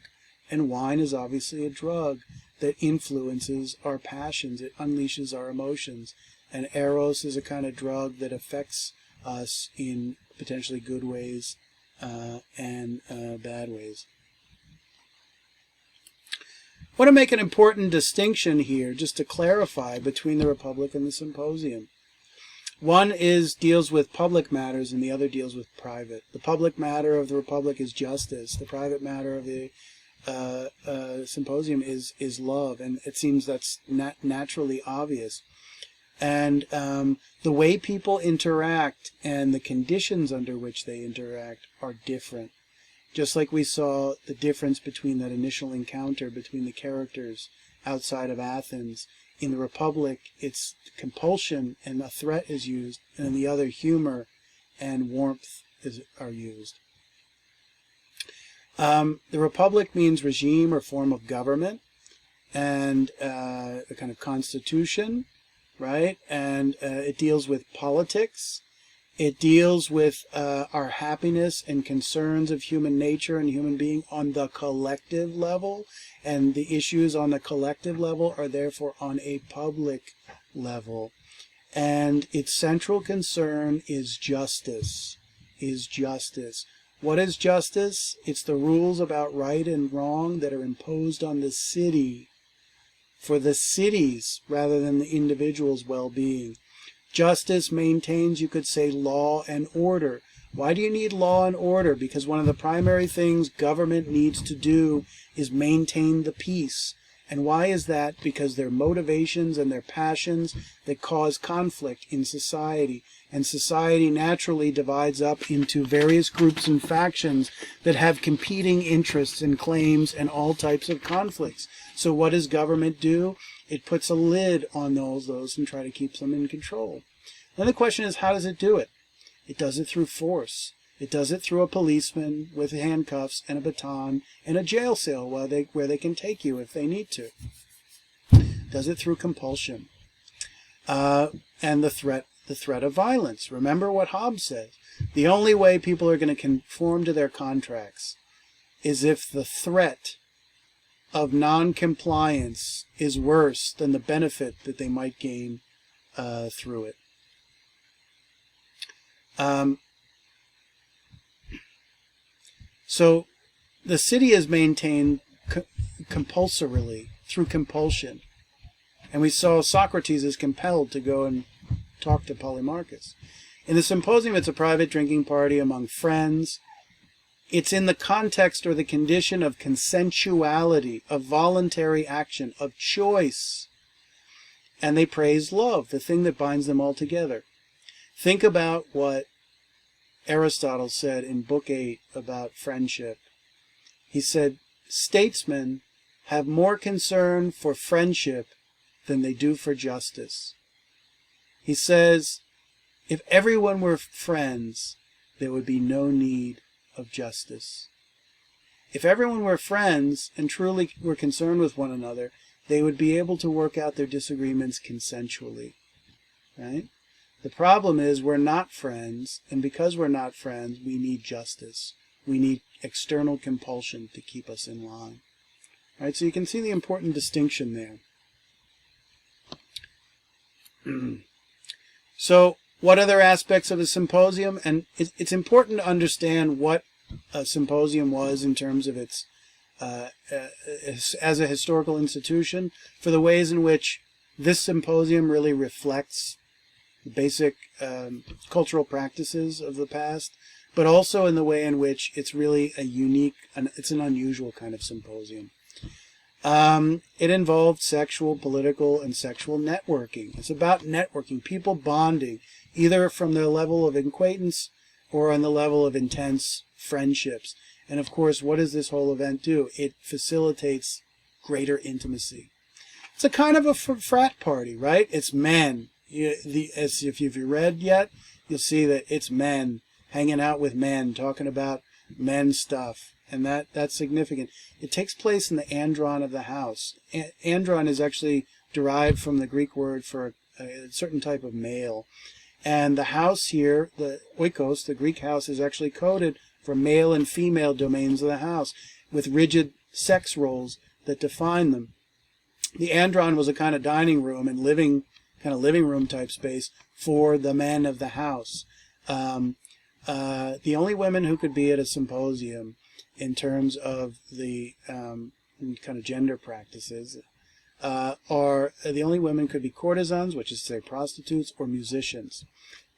and wine is obviously a drug that influences our passions. It unleashes our emotions, and Eros is a kind of drug that affects us in potentially good ways and bad ways. I want to make an important distinction here, just to clarify, between the Republic and the Symposium. One deals with public matters, and the other deals with private. The public matter of the Republic is justice. The private matter of the Symposium is love, and it seems that's naturally obvious. And the way people interact and the conditions under which they interact are different. Just like we saw the difference between that initial encounter between the characters outside of Athens. In the Republic, it's compulsion and a threat is used, and in the other, humor and warmth are used. The Republic means regime or form of government, and a kind of constitution, right? And it deals with politics. It deals with our happiness and concerns of human nature and human being on the collective level, and the issues on the collective level are therefore on a public level. And its central concern is justice. What is justice? It's the rules about right and wrong that are imposed on the city for the city's rather than the individual's well-being. Justice maintains, you could say, law and order. Why do you need law and order? Because one of the primary things government needs to do is maintain the peace. And why is that? Because their motivations and their passions that cause conflict in society. And society naturally divides up into various groups and factions that have competing interests and claims and all types of conflicts. So what does government do? It puts a lid on those and try to keep them in control. Then the question is, how does it do it? It does it through force. It does it through a policeman with handcuffs and a baton and a jail cell where they can take you if they need to. It does it through compulsion. And the threat of violence. Remember what Hobbes says. The only way people are going to conform to their contracts is if the threat of non-compliance is worse than the benefit that they might gain through it. So the city is maintained compulsorily through compulsion. And we saw Socrates is compelled to go and talk to Polemarchus. In the Symposium, it's a private drinking party among friends. It's in the context or the condition of consensuality, of voluntary action, of choice. And they praise love, the thing that binds them all together. Think about what Aristotle said in Book 8 about friendship. He said, statesmen have more concern for friendship than they do for justice. He says, if everyone were friends, there would be no need of justice. If everyone were friends and truly were concerned with one another, they would be able to work out their disagreements consensually, right? The problem is we're not friends, and because we're not friends, we need justice. We need external compulsion to keep us in line. Right? So you can see the important distinction there. So what other aspects of a symposium? And it's important to understand what a symposium was in terms of its, as a historical institution, for the ways in which this symposium really reflects the basic cultural practices of the past, but also in the way in which it's really it's an unusual kind of symposium. It involved sexual, political, and sexual networking. It's about networking, people bonding, either from their level of acquaintance or on the level of intense friendships. And of course, what does this whole event do? It facilitates greater intimacy. It's a kind of a frat party, right? It's men. If you've read yet, you'll see that it's men hanging out with men, talking about men stuff. And that's significant. It takes place in the andron of the house. Andron is actually derived from the Greek word for a certain type of male. And the house here, the oikos, the Greek house, is actually coded for male and female domains of the house with rigid sex roles that define them. The andron was a kind of dining room and living room type space for the men of the house. The only women who could be at a symposium in terms of the kind of gender practices are the only women could be courtesans, which is to say prostitutes, or musicians.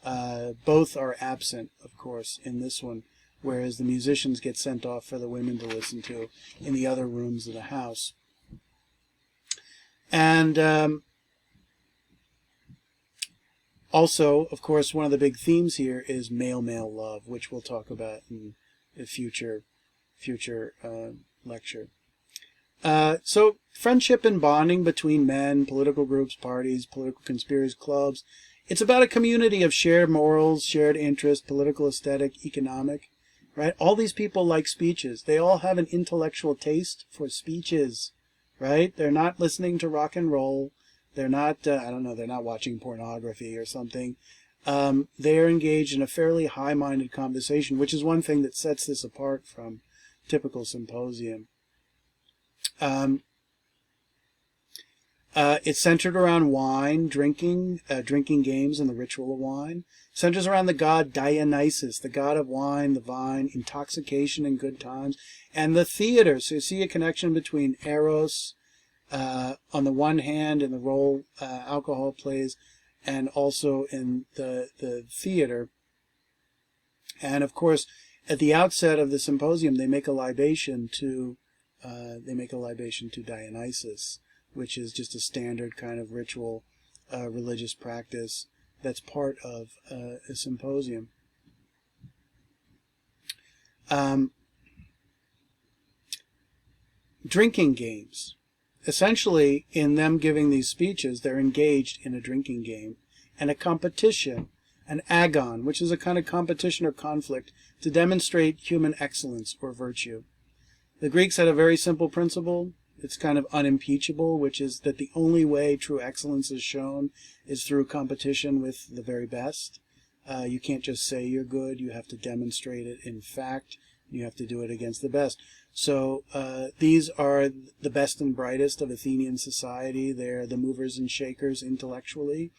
Both are absent, of course, in this one, whereas the musicians get sent off for the women to listen to in the other rooms of the house. And also, of course, one of the big themes here is male-male love, which we'll talk about in a future lecture. So friendship and bonding between men, political groups, parties, political conspiracies, clubs. It's about a community of shared morals, shared interests, political, aesthetic, economic, right? All these people like speeches. They all have an intellectual taste for speeches, right? They're not listening to rock and roll. They're not, they're not watching pornography or something. They are engaged in a fairly high-minded conversation, which is one thing that sets this apart from typical symposium. It's centered around wine, drinking games, and the ritual of wine. Centers around the god Dionysus, the god of wine, the vine, intoxication and good times, and the theater. So you see a connection between Eros, on the one hand, in the role alcohol plays, and also in the theater. And of course, at the outset of the symposium, they make a libation to Dionysus, which is just a standard kind of ritual, religious practice that's part of a symposium. Drinking games. Essentially, in them giving these speeches, they're engaged in a drinking game and a competition, an agon, which is a kind of competition or conflict to demonstrate human excellence or virtue. The Greeks had a very simple principle. It's kind of unimpeachable, which is that the only way true excellence is shown is through competition with the very best. You can't just say you're good. You have to demonstrate it in fact. You have to do it against the best. So these are the best and brightest of Athenian society. They're the movers and shakers intellectually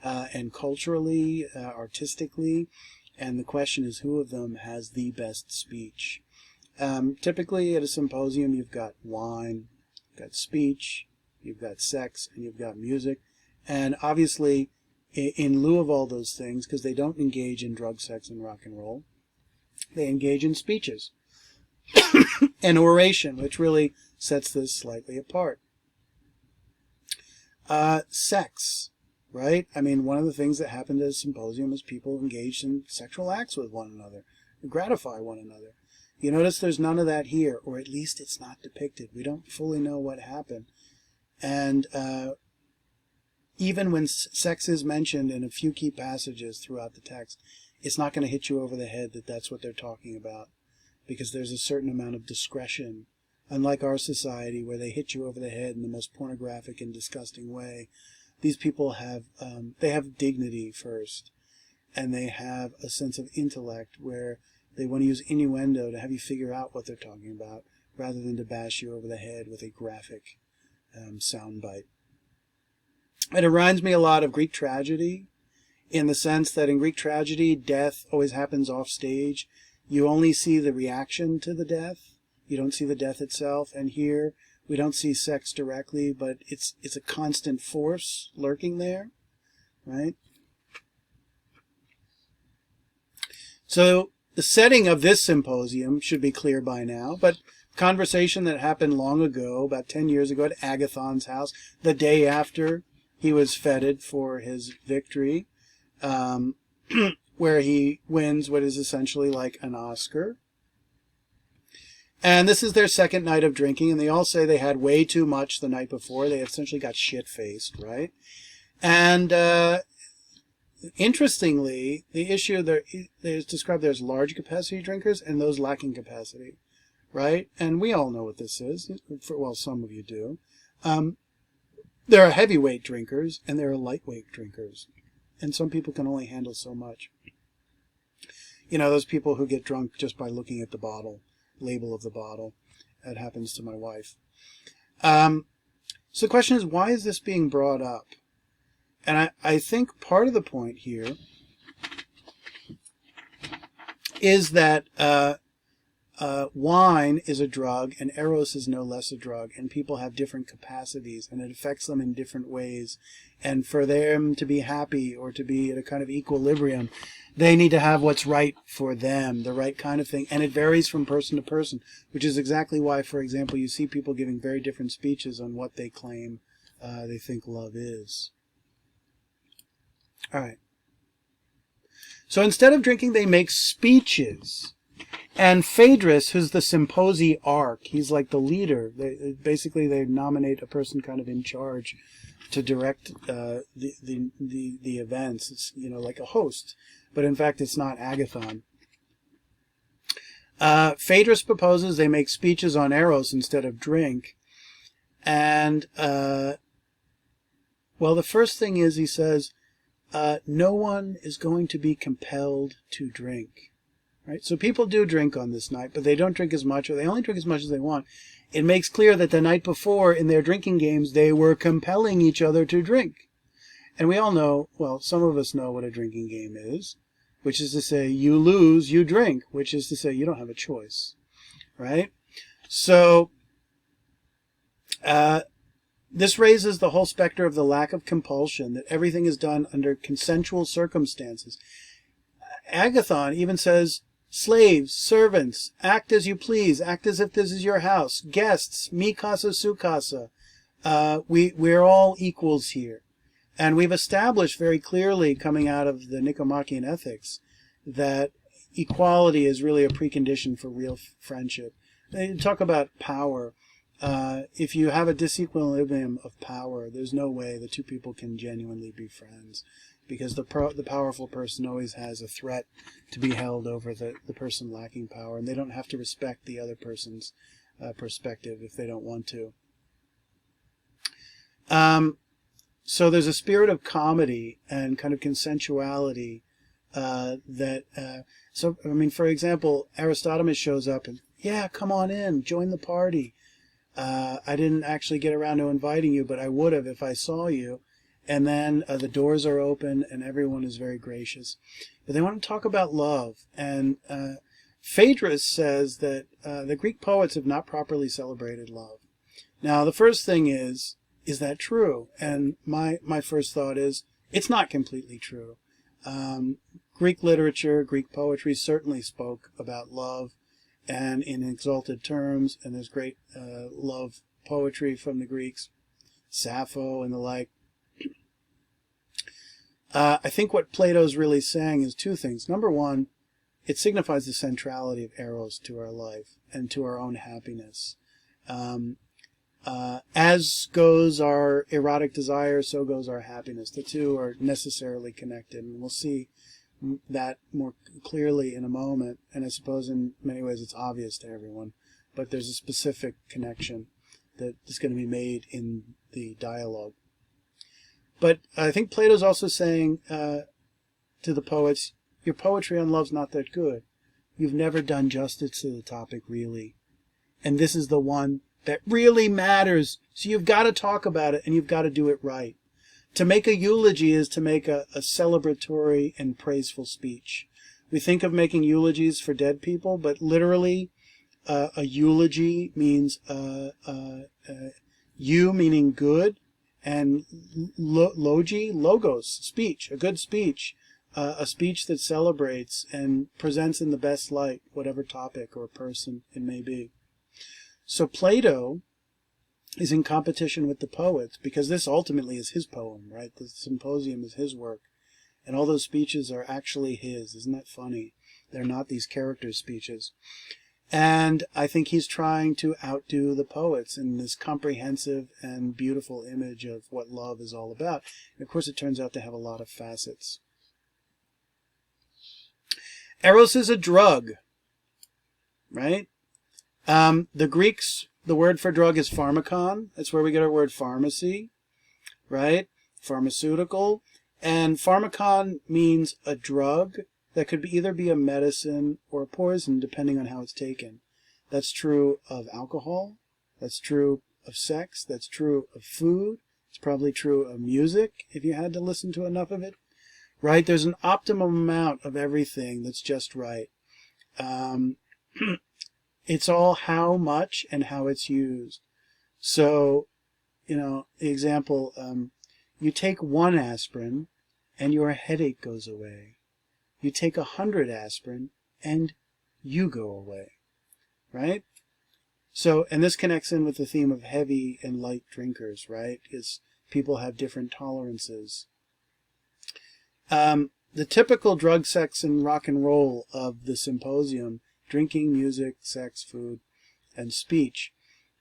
and culturally, artistically. And the question is, who of them has the best speech? Typically at a symposium, you've got wine, you've got speech, you've got sex, and you've got music. And obviously, in lieu of all those things, because they don't engage in drug, sex, and rock and roll, they engage in speeches and oration, which really sets this slightly apart. Sex, right? I mean, one of the things that happened at a symposium is people engaged in sexual acts with one another, gratify one another. You notice there's none of that here, or at least it's not depicted. We don't fully know what happened. And even when sex is mentioned in a few key passages throughout the text, it's not going to hit you over the head that that's what they're talking about, because there's a certain amount of discretion. Unlike our society, where they hit you over the head in the most pornographic and disgusting way, these people have dignity first, and they have a sense of intellect where they want to use innuendo to have you figure out what they're talking about, rather than to bash you over the head with a graphic soundbite. It reminds me a lot of Greek tragedy, in the sense that in Greek tragedy, death always happens off stage. You only see the reaction to the death. You don't see the death itself. And here, we don't see sex directly, but it's a constant force lurking there, right? So the setting of this symposium should be clear by now, but conversation that happened long ago, about 10 years ago at Agathon's house, the day after he was feted for his victory, where he wins what is essentially like an Oscar. And this is their second night of drinking, and they all say they had way too much the night before. They essentially got shit-faced, right? And interestingly, the issue there is described there as large capacity drinkers and those lacking capacity, right? And we all know what this is. Well, some of you do. There are heavyweight drinkers and there are lightweight drinkers. and some people can only handle so much. You know, those people who get drunk just by looking at the label of the bottle. That happens to my wife. So the question is, why is this being brought up? And I think part of the point here is that wine is a drug and Eros is no less a drug, and people have different capacities and it affects them in different ways. And for them to be happy or to be at a kind of equilibrium, they need to have what's right for them, the right kind of thing. And it varies from person to person, which is exactly why, for example, you see people giving very different speeches on what they claim they think love is. All right. So instead of drinking, they make speeches. And Phaedrus, who's the Symposiarch, he's like the leader. Basically, they nominate a person kind of in charge to direct the events. It's, you know, like a host, but in fact, it's not Agathon. Phaedrus proposes they make speeches on Eros instead of drink, and well, the first thing is he says no one is going to be compelled to drink. Right? So people do drink on this night, but they don't drink as much, or they only drink as much as they want. It makes clear that the night before, in their drinking games, they were compelling each other to drink. And we all know, well, some of us know what a drinking game is, which is to say, you lose, you drink, which is to say, you don't have a choice. Right? So, this raises the whole specter of the lack of compulsion, that everything is done under consensual circumstances. Agathon even says, slaves, servants, act as you please, act as if this is your house. Guests, mi casa, su casa. We're all equals here. And we've established very clearly, coming out of the Nicomachean Ethics, that equality is really a precondition for real friendship. They talk about power. If you have a disequilibrium of power, there's no way the two people can genuinely be friends, because the powerful person always has a threat to be held over the person lacking power, and they don't have to respect the other person's perspective if they don't want to. So there's a spirit of comedy and kind of consensuality so, I mean, for example, Aristoteles shows up and, yeah, come on in, join the party. I didn't actually get around to inviting you, but I would have if I saw you. And then the doors are open and everyone is very gracious. But they want to talk about love. And Phaedrus says that the Greek poets have not properly celebrated love. Now, the first thing is that true? And my first thought is, it's not completely true. Greek literature, Greek poetry certainly spoke about love, and in exalted terms, and there's great love poetry from the Greeks, Sappho and the like. I think what Plato's really saying is two things. Number one, it signifies the centrality of Eros to our life and to our own happiness. As goes our erotic desire, so goes our happiness. The two are necessarily connected, and we'll see that more clearly in a moment. And I suppose in many ways it's obvious to everyone, but there's a specific connection that is going to be made in the dialogue. But I think Plato's also saying to the poets, your poetry on love's not that good. You've never done justice to the topic, really. And this is the one that really matters. So you've got to talk about it, and you've got to do it right. To make a eulogy is to make a celebratory and praiseful speech. We think of making eulogies for dead people, but literally a eulogy means you meaning good, and logos, speech, a good speech, a speech that celebrates and presents in the best light whatever topic or person it may be. So Plato is in competition with the poets, because this ultimately is his poem, right? The Symposium is his work, and all those speeches are actually his. Isn't that funny? They're not these character speeches. And I think he's trying to outdo the poets in this comprehensive and beautiful image of what love is all about. And of course, it turns out to have a lot of facets. Eros is a drug, right? The Greeks, the word for drug is pharmakon. That's where we get our word pharmacy, right? Pharmaceutical. And pharmakon means a drug that could either be a medicine or a poison, depending on how it's taken. That's true of alcohol. That's true of sex. That's true of food. It's probably true of music, if you had to listen to enough of it. Right? There's an optimum amount of everything that's just right. It's all how much and how it's used. So, the example, you take 1 aspirin and your headache goes away. You take 100 aspirin and you go away. Right? So, and this connects in with the theme of heavy and light drinkers, right? Because people have different tolerances. The typical drug, sex, and rock and roll of the symposium, drinking, music, sex, food, and speech,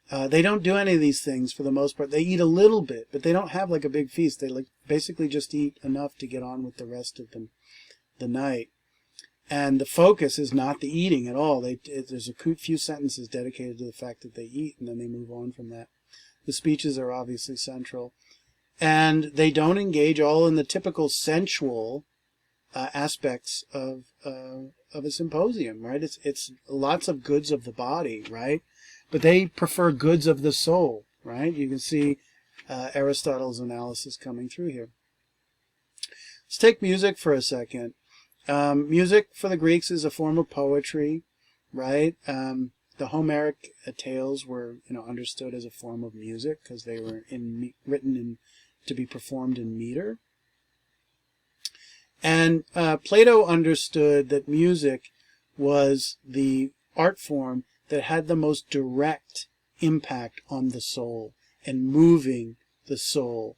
they don't do any of these things for the most part. They eat a little bit, but they don't have like a big feast. They basically just eat enough to get on with the rest of the night. And the focus is not the eating at all. There's a few sentences dedicated to the fact that they eat, and then they move on from that. The speeches are obviously central. And they don't engage all in the typical sensual aspects of a symposium, right? It's lots of goods of the body, right? But they prefer goods of the soul, right? You can see Aristotle's analysis coming through here. Let's take music for a second. Music for the Greeks is a form of poetry, right? The Homeric tales were, understood as a form of music because they were written to be performed in meter. And Plato understood that music was the art form that had the most direct impact on the soul and moving the soul.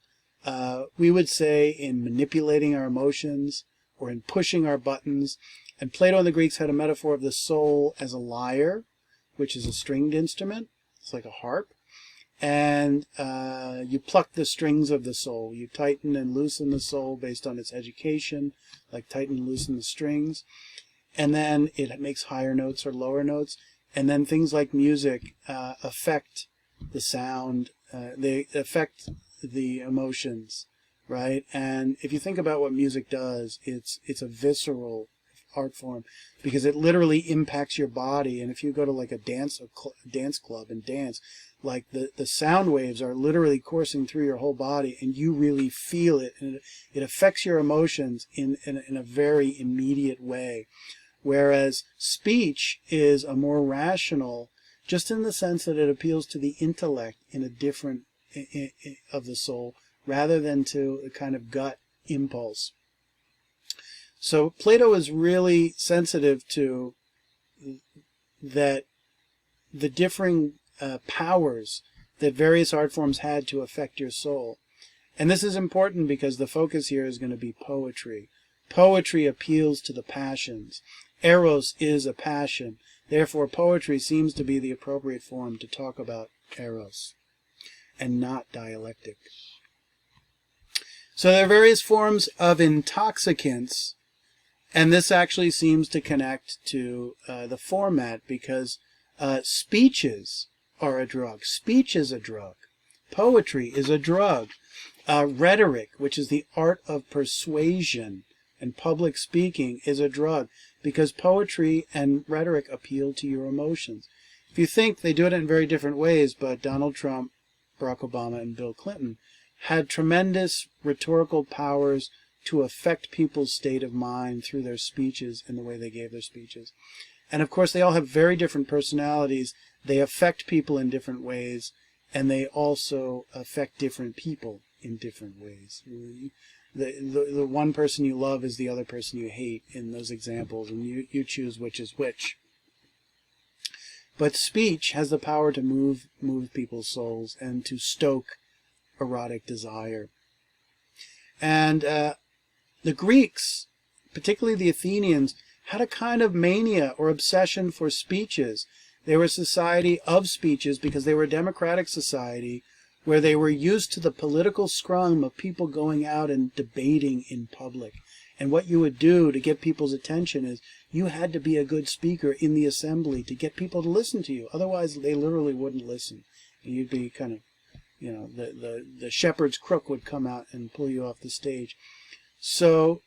We would say in manipulating our emotions or in pushing our buttons. And Plato and the Greeks had a metaphor of the soul as a lyre, which is a stringed instrument. It's like a harp. And you pluck the strings of the soul. You tighten and loosen the soul based on its education, like tighten and loosen the strings. And then it makes higher notes or lower notes. And then things like music affect the sound. They affect the emotions, right? And if you think about what music does, it's a visceral art form because it literally impacts your body. And if you go to like a dance club and dance, like the sound waves are literally coursing through your whole body and you really feel it, and it affects your emotions in a very immediate way. Whereas speech is a more rational, just in the sense that it appeals to the intellect in a different of the soul rather than to a kind of gut impulse. So Plato is really sensitive to that, the differing powers that various art forms had to affect your soul. And this is important because the focus here is going to be poetry. Poetry appeals to the passions. Eros is a passion. Therefore, poetry seems to be the appropriate form to talk about Eros and not dialectic. So there are various forms of intoxicants, and this actually seems to connect to the format because speeches are a drug. Speech is a drug. Poetry is a drug. Rhetoric, which is the art of persuasion and public speaking, is a drug because poetry and rhetoric appeal to your emotions. If you think, they do it in very different ways, but Donald Trump, Barack Obama, and Bill Clinton had tremendous rhetorical powers to affect people's state of mind through their speeches and the way they gave their speeches. And of course, they all have very different personalities. They affect people in different ways, and they also affect different people in different ways. The one person you love is the other person you hate in those examples, and you choose which is which. But speech has the power to move people's souls and to stoke erotic desire. And the Greeks, particularly the Athenians, had a kind of mania or obsession for speeches. They were a society of speeches because they were a democratic society where they were used to the political scrum of people going out and debating in public. And what you would do to get people's attention is you had to be a good speaker in the assembly to get people to listen to you. Otherwise, they literally wouldn't listen. And you'd be kind of, the shepherd's crook would come out and pull you off the stage. So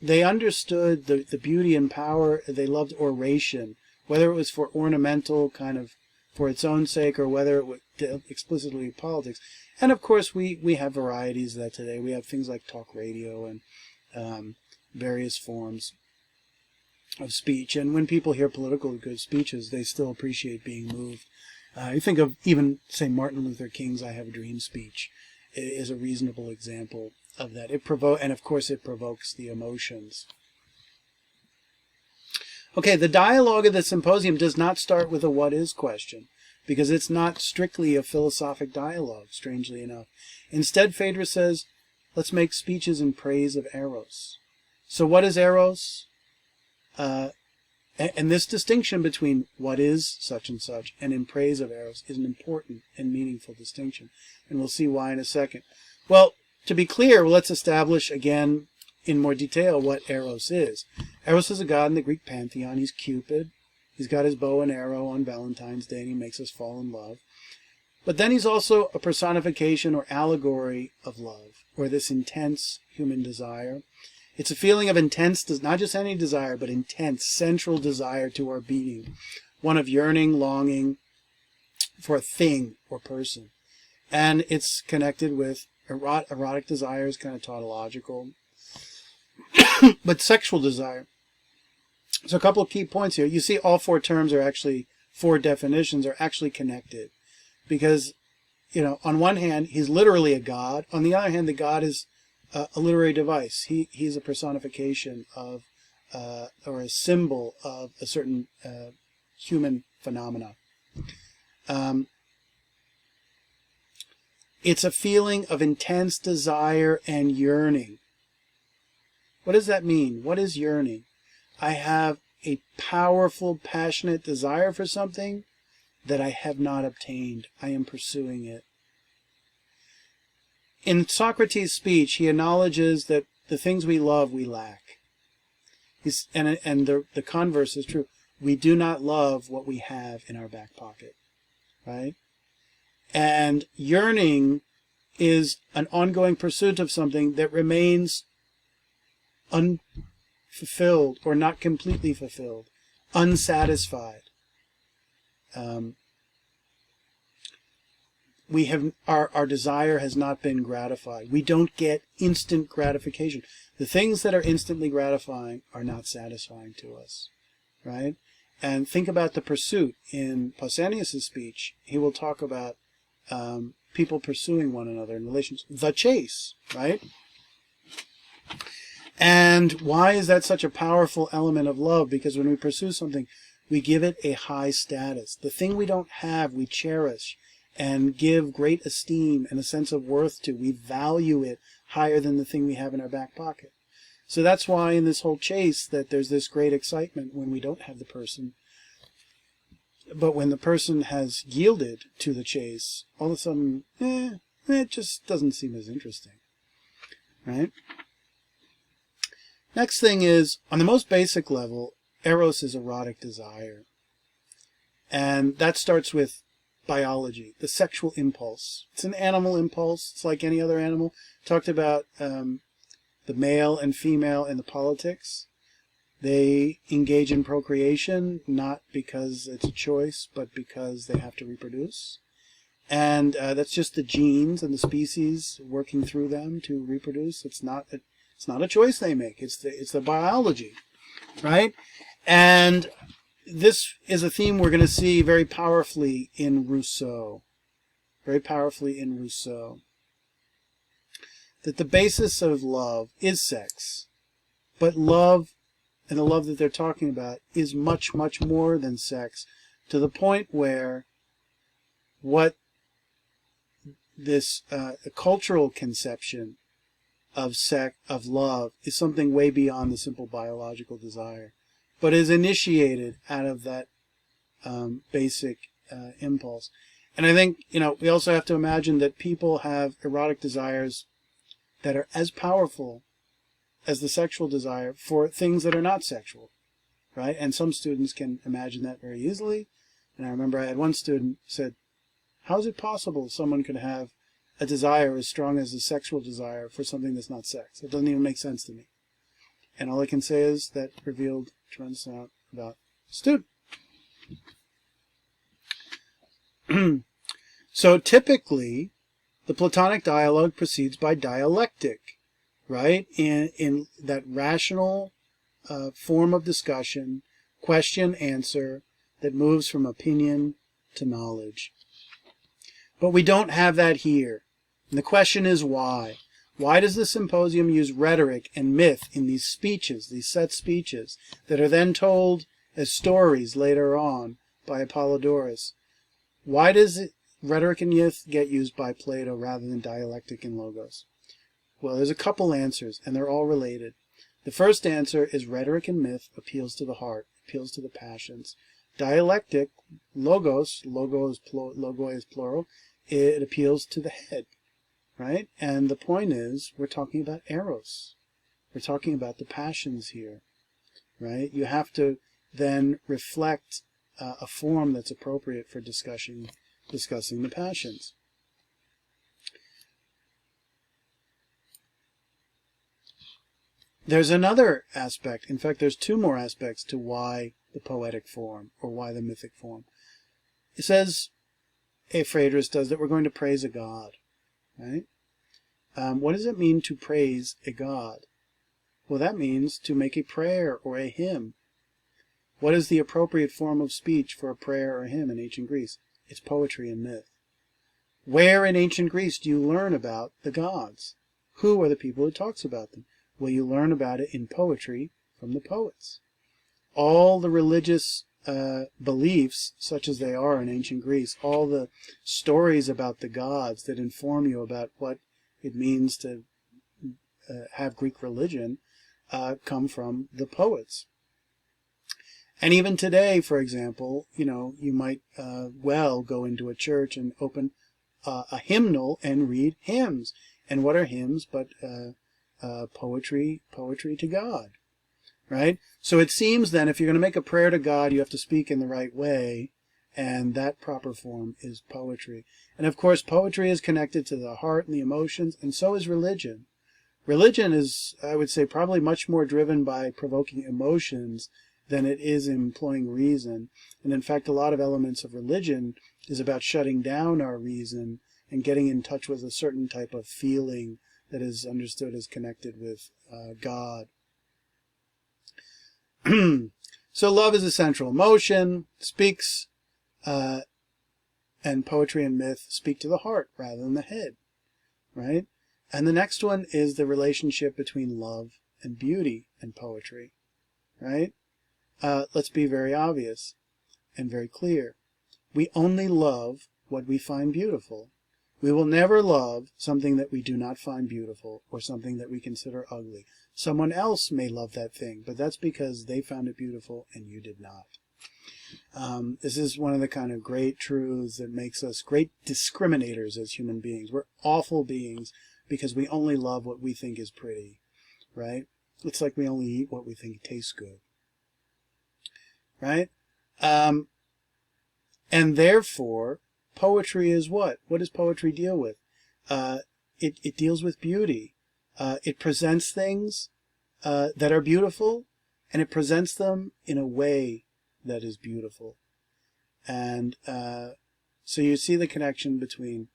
they understood the beauty and power. They loved oration, whether it was for ornamental, kind of for its own sake, or whether it was explicitly politics. And of course, we have varieties of that today. We have things like talk radio and various forms of speech. And when people hear political good speeches, they still appreciate being moved. You think of even, say, Martin Luther King's "I Have a Dream" speech is a reasonable example of that. And of course it provokes the emotions. Okay, the dialogue of the Symposium does not start with a what is question, because it's not strictly a philosophic dialogue, strangely enough. Instead, Phaedra says, let's make speeches in praise of Eros. So what is Eros? And this distinction between what is such and such and in praise of Eros is an important and meaningful distinction. And we'll see why in a second. Well, to be clear, let's establish again in more detail what Eros is. Eros is a god in the Greek pantheon. He's Cupid. He's got his bow and arrow on Valentine's Day, and he makes us fall in love. But then he's also a personification or allegory of love, or this intense human desire. It's a feeling of intense, not just any desire, but intense, central desire to our being. One of yearning, longing for a thing or person. And it's connected with erotic desires, kind of tautological, but sexual desire. So a couple of key points here. You see all four terms are actually, four definitions are actually connected. Because, on one hand, he's literally a god. On the other hand, the god is a literary device. He's a personification of, or a symbol of a certain human phenomena. It's a feeling of intense desire and yearning. What does that mean? What is yearning? I have a powerful, passionate desire for something that I have not obtained. I am pursuing it. In Socrates' speech, he acknowledges that the things we love, we lack. And the converse is true. We do not love what we have in our back pocket, right? And yearning is an ongoing pursuit of something that remains unfulfilled or not completely fulfilled, unsatisfied. Our desire has not been gratified. We don't get instant gratification. The things that are instantly gratifying are not satisfying to us, right? And think about the pursuit. In Pausanias' speech, he will talk about people pursuing one another in relations. The chase, right? And why is that such a powerful element of love? Because when we pursue something, we give it a high status. The thing we don't have, we cherish and give great esteem and a sense of worth to. We value it higher than the thing we have in our back pocket. So that's why in this whole chase that there's this great excitement when we don't have the person. But when the person has yielded to the chase, all of a sudden, it just doesn't seem as interesting, right? Next thing is, on the most basic level, Eros is erotic desire. And that starts with biology, the sexual impulse. It's an animal impulse. It's like any other animal. Talked about the male and female in the politics. They engage in procreation, not because it's a choice, but because they have to reproduce. And that's just the genes and the species working through them to reproduce. It's not a choice they make. It's the biology, right? And this is a theme we're going to see very powerfully in Rousseau. Very powerfully in Rousseau. That the basis of love is sex. But love, and the love that they're talking about, is much, much more than sex. To the point where what this cultural conception of love is something way beyond the simple biological desire, but is initiated out of that basic impulse. And I think, we also have to imagine that people have erotic desires that are as powerful as the sexual desire for things that are not sexual, right? And some students can imagine that very easily. And I remember I had one student said, how is it possible someone could have a desire as strong as a sexual desire for something that's not sex. It doesn't even make sense to me. And all I can say is that revealed tremendous amount about the student. So typically, the Platonic dialogue proceeds by dialectic, right? In that rational form of discussion, question, answer, that moves from opinion to knowledge. But we don't have that here. And the question is why? Why does the Symposium use rhetoric and myth in these speeches, these set speeches, that are then told as stories later on by Apollodorus? Why does rhetoric and myth get used by Plato rather than dialectic and logos? Well, there's a couple answers, and they're all related. The first answer is rhetoric and myth appeals to the heart, appeals to the passions. Dialectic, logos, logo is plural, it appeals to the head, right? And the point is, we're talking about Eros. We're talking about the passions here, right? You have to then reflect a form that's appropriate for discussing the passions. There's another aspect. In fact, there's two more aspects to why the poetic form or why the mythic form. It says, Phaedrus does, that we're going to praise a god, right? What does it mean to praise a god? Well, that means to make a prayer or a hymn. What is the appropriate form of speech for a prayer or a hymn in ancient Greece? It's poetry and myth. Where in ancient Greece do you learn about the gods? Who are the people who talks about them? Well, you learn about it in poetry from the poets. All the religious beliefs, such as they are in ancient Greece, all the stories about the gods that inform you about what it means to have Greek religion, come from the poets. And even today, for example, you might well go into a church and open a hymnal and read hymns. And what are hymns but poetry to God, right? So it seems then, if you're going to make a prayer to God, you have to speak in the right way, and that proper form is poetry. And of course, poetry is connected to the heart and the emotions, and so is religion. Religion is, I would say, probably much more driven by provoking emotions than it is employing reason. And in fact, a lot of elements of religion is about shutting down our reason and getting in touch with a certain type of feeling that is understood as connected with God. So love is a central emotion, speaks, and poetry and myth speak to the heart rather than the head, right? And the next one is the relationship between love and beauty and poetry, right? Let's be very obvious and very clear. We only love what we find beautiful. We will never love something that we do not find beautiful or something that we consider ugly. Someone else may love that thing, but that's because they found it beautiful and you did not. This is one of the kind of great truths that makes us great discriminators as human beings. We're awful beings because we only love what we think is pretty, right? It's like we only eat what we think tastes good, right? And therefore, poetry is what? What does poetry deal with? It deals with beauty. It presents things that are beautiful, and it presents them in a way that is beautiful. And so you see the connection between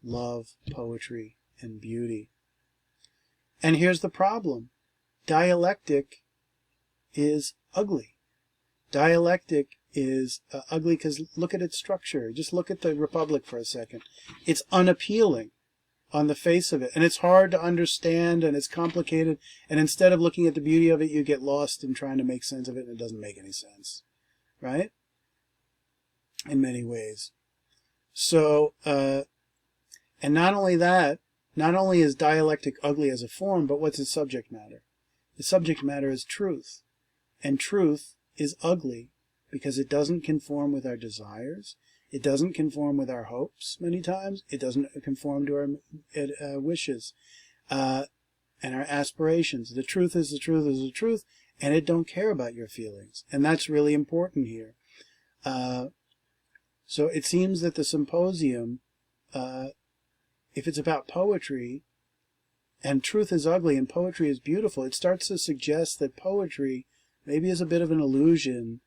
love, poetry, and beauty. And here's the problem. Dialectic is ugly. Dialectic is ugly because look at its structure. Just look at the Republic for a second. It's unappealing on the face of it, and it's hard to understand, and it's complicated, and instead of looking at the beauty of it, you get lost in trying to make sense of it, and it doesn't make any sense, right? In many ways. So, and not only that, not only is dialectic ugly as a form, but what's its subject matter? The subject matter is truth, and truth is ugly because it doesn't conform with our desires. It doesn't conform with our hopes many times. It doesn't conform to our wishes and our aspirations. The truth is the truth is the truth, and it don't care about your feelings. And that's really important here. So it seems that the Symposium if it's about poetry, and truth is ugly and poetry is beautiful, it starts to suggest that poetry maybe is a bit of an illusion,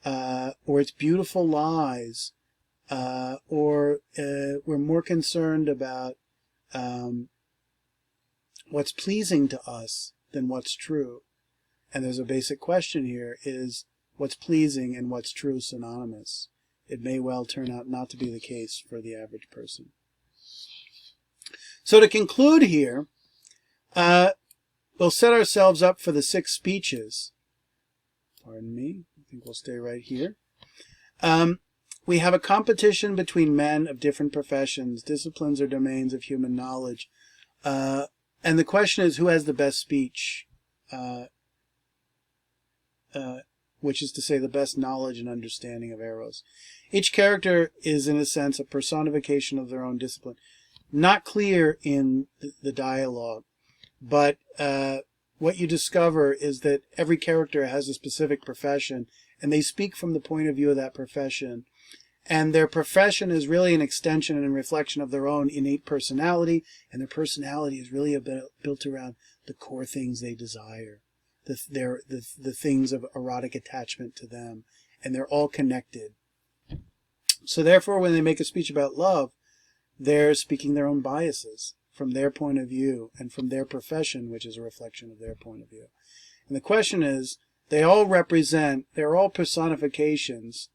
or it's beautiful lies, or we're more concerned about what's pleasing to us than what's true. And there's a basic question here: is what's pleasing and what's true synonymous? It may well turn out not to be the case for the average person. So to conclude here, we'll set ourselves up for the 6 speeches. Pardon me, I think we'll stay right here. We have a competition between men of different professions, disciplines, or domains of human knowledge. And the question is, who has the best speech? Which is to say, the best knowledge and understanding of Eros. Each character is, in a sense, a personification of their own discipline. Not clear in the dialogue, but what you discover is that every character has a specific profession, and they speak from the point of view of that profession. And their profession is really an extension and reflection of their own innate personality, and their personality is really built around the core things they desire, the things of erotic attachment to them, and they're all connected. So therefore, when they make a speech about love, they're speaking their own biases from their point of view and from their profession, which is a reflection of their point of view. And the question is, they're all personifications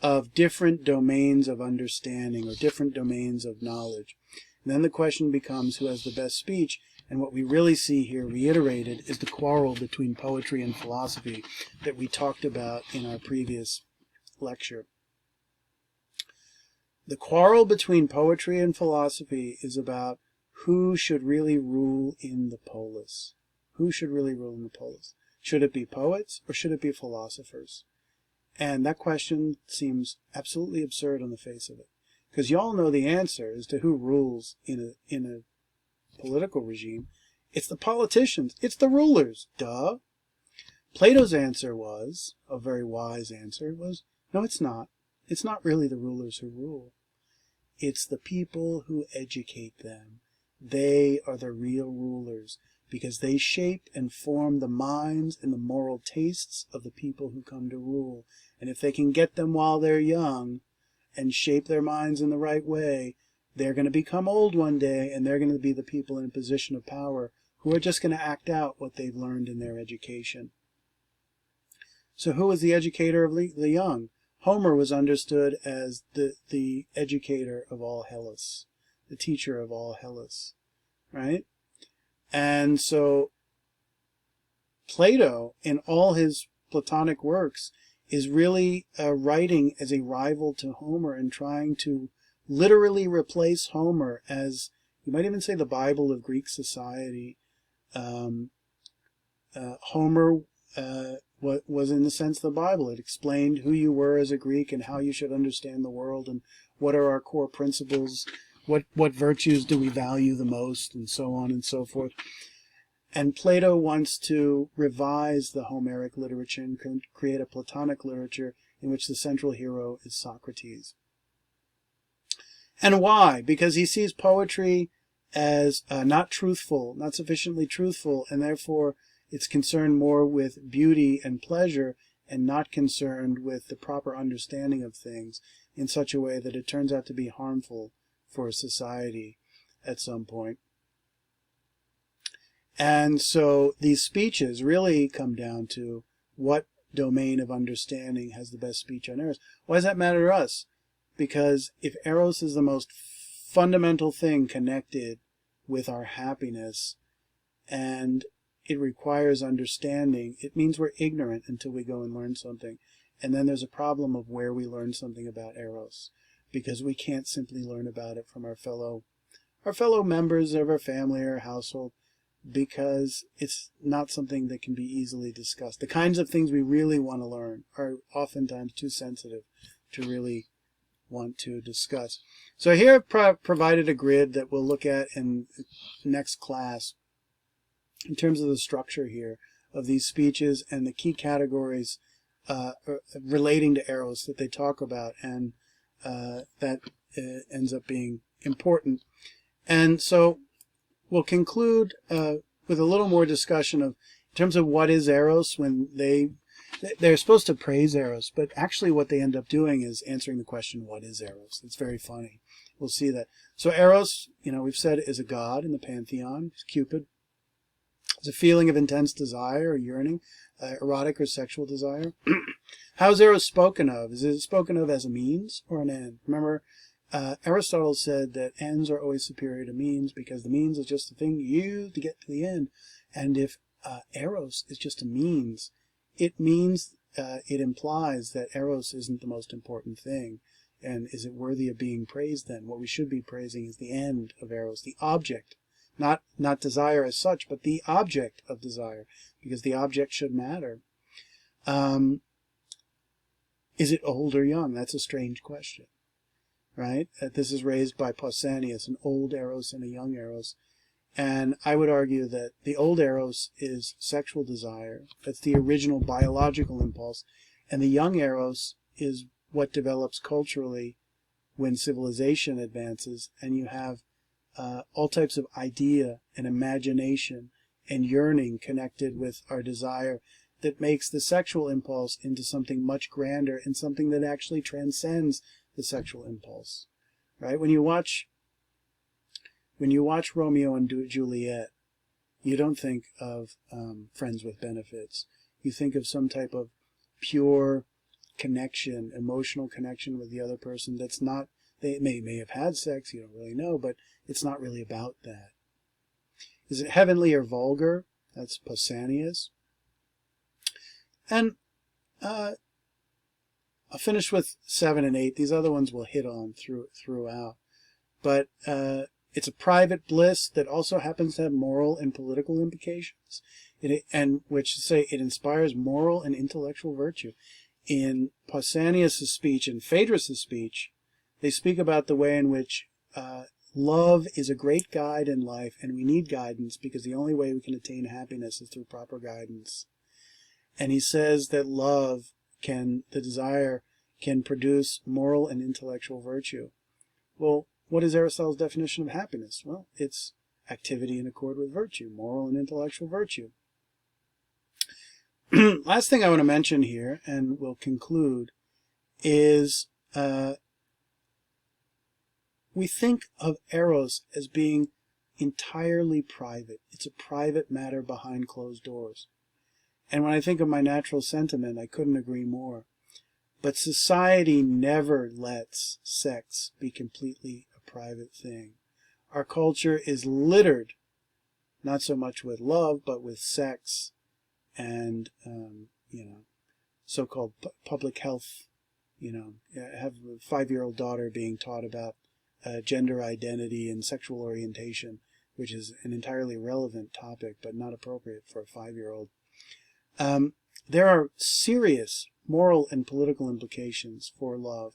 of different domains of understanding or different domains of knowledge. And then the question becomes, who has the best speech? And what we really see here reiterated is the quarrel between poetry and philosophy that we talked about in our previous lecture. The quarrel between poetry and philosophy is about who should really rule in the polis. Who should really rule in the polis? Should it be poets or should it be philosophers? And that question seems absolutely absurd on the face of it, because you all know the answer as to who rules in a political regime. It's the politicians. It's the rulers. Duh. Plato's answer was, a very wise answer, was, no, it's not. It's not really the rulers who rule. It's the people who educate them. They are the real rulers, because they shape and form the minds and the moral tastes of the people who come to rule. And if they can get them while they're young and shape their minds in the right way, they're going to become old one day, and they're going to be the people in a position of power who are just going to act out what they've learned in their education. So who was the educator of the young? Homer was understood as the educator of all Hellas, the teacher of all Hellas, right? And so Plato, in all his Platonic works, is really writing as a rival to Homer and trying to literally replace Homer as, you might even say, the Bible of Greek society. Homer was in the sense the Bible. It explained who you were as a Greek and how you should understand the world and what are our core principles, what virtues do we value the most, and so on and so forth. And Plato wants to revise the Homeric literature and create a Platonic literature in which the central hero is Socrates. And why? Because he sees poetry as not truthful, not sufficiently truthful, and therefore it's concerned more with beauty and pleasure and not concerned with the proper understanding of things in such a way that it turns out to be harmful for society at some point. And so these speeches really come down to what domain of understanding has the best speech on Eros. Why does that matter to us? Because if Eros is the most fundamental thing connected with our happiness, and it requires understanding, it means we're ignorant until we go and learn something. And then there's a problem of where we learn something about Eros, because we can't simply learn about it from our fellow members of our family or household, because it's not something that can be easily discussed. The kinds of things we really want to learn are oftentimes too sensitive to really want to discuss. So here I've provided a grid that we'll look at in next class in terms of the structure here of these speeches and the key categories relating to Eros that they talk about, and that ends up being important. And so we'll conclude with a little more discussion of, in terms of what is Eros, when they're supposed to praise Eros, but actually what they end up doing is answering the question, what is Eros? It's very funny. We'll see that. So Eros, we've said, is a god in the pantheon. It's Cupid. It's a feeling of intense desire or yearning, erotic or sexual desire. How is Eros spoken of? Is it spoken of as a means or an end? Remember, Aristotle said that ends are always superior to means because the means is just the thing you use to get to the end. And if Eros is just a means, it means, it implies that Eros isn't the most important thing. And is it worthy of being praised then? What we should be praising is the end of Eros, the object. Not desire as such, but the object of desire, because the object should matter. Is it old or young? That's a strange question, right? This is raised by Pausanias, an old Eros and a young Eros. And I would argue that the old Eros is sexual desire. That's the original biological impulse. And the young Eros is what develops culturally when civilization advances, and you have all types of idea and imagination and yearning connected with our desire that makes the sexual impulse into something much grander and something that actually transcends the sexual impulse, right? When you watch Romeo and Juliet, you don't think of friends with benefits. You think of some type of pure connection, emotional connection with the other person that's not, they may have had sex, you don't really know, but it's not really about that. Is it heavenly or vulgar? That's Pausanias. And I'll finish with 7 and 8. These other ones we'll hit on throughout. But it's a private bliss that also happens to have moral and political implications, and which say it inspires moral and intellectual virtue. In Pausanias' speech and Phaedrus' speech, they speak about the way in which love is a great guide in life, and we need guidance because the only way we can attain happiness is through proper guidance. And he says that love the desire can produce moral and intellectual virtue. Well, what is Aristotle's definition of happiness? Well, it's activity in accord with virtue, moral and intellectual virtue. Last thing I want to mention here, and we'll conclude, is we think of Eros as being entirely private. It's a private matter behind closed doors. And when I think of my natural sentiment, I couldn't agree more. But society never lets sex be completely a private thing. Our culture is littered, not so much with love, but with sex and, so-called public health. I have a 5-year-old daughter being taught about gender identity and sexual orientation, which is an entirely relevant topic, but not appropriate for a 5-year-old. There are serious moral and political implications for love.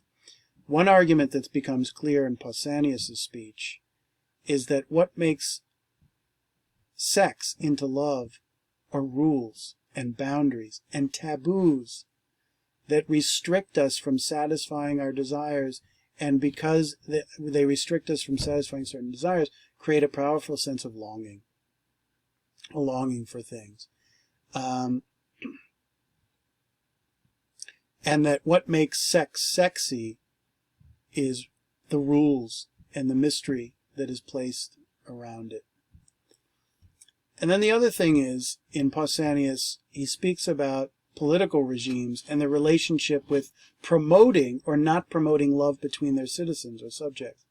One argument that becomes clear in Pausanias' speech is that what makes sex into love are rules and boundaries and taboos that restrict us from satisfying our desires, and because they restrict us from satisfying certain desires, create a powerful sense of longing, a longing for things. And that what makes sex sexy is the rules and the mystery that is placed around it. And then the other thing is, in Pausanias, he speaks about political regimes and their relationship with promoting or not promoting love between their citizens or subjects.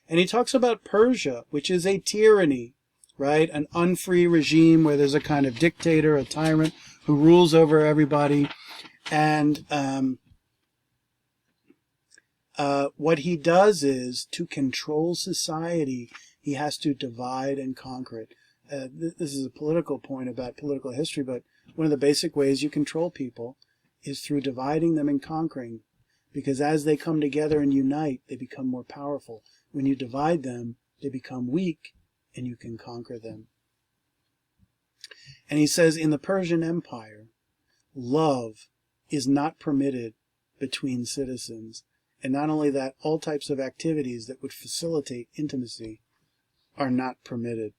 And he talks about Persia, which is a tyranny, right? An unfree regime where there's a kind of dictator, a tyrant who rules over everybody. And what he does is, to control society, he has to divide and conquer it. This is a political point about political history, but one of the basic ways you control people is through dividing them and conquering, because as they come together and unite, they become more powerful. When you divide them, they become weak, and you can conquer them. And he says, in the Persian Empire, love is not permitted between citizens. And not only that, all types of activities that would facilitate intimacy are not permitted.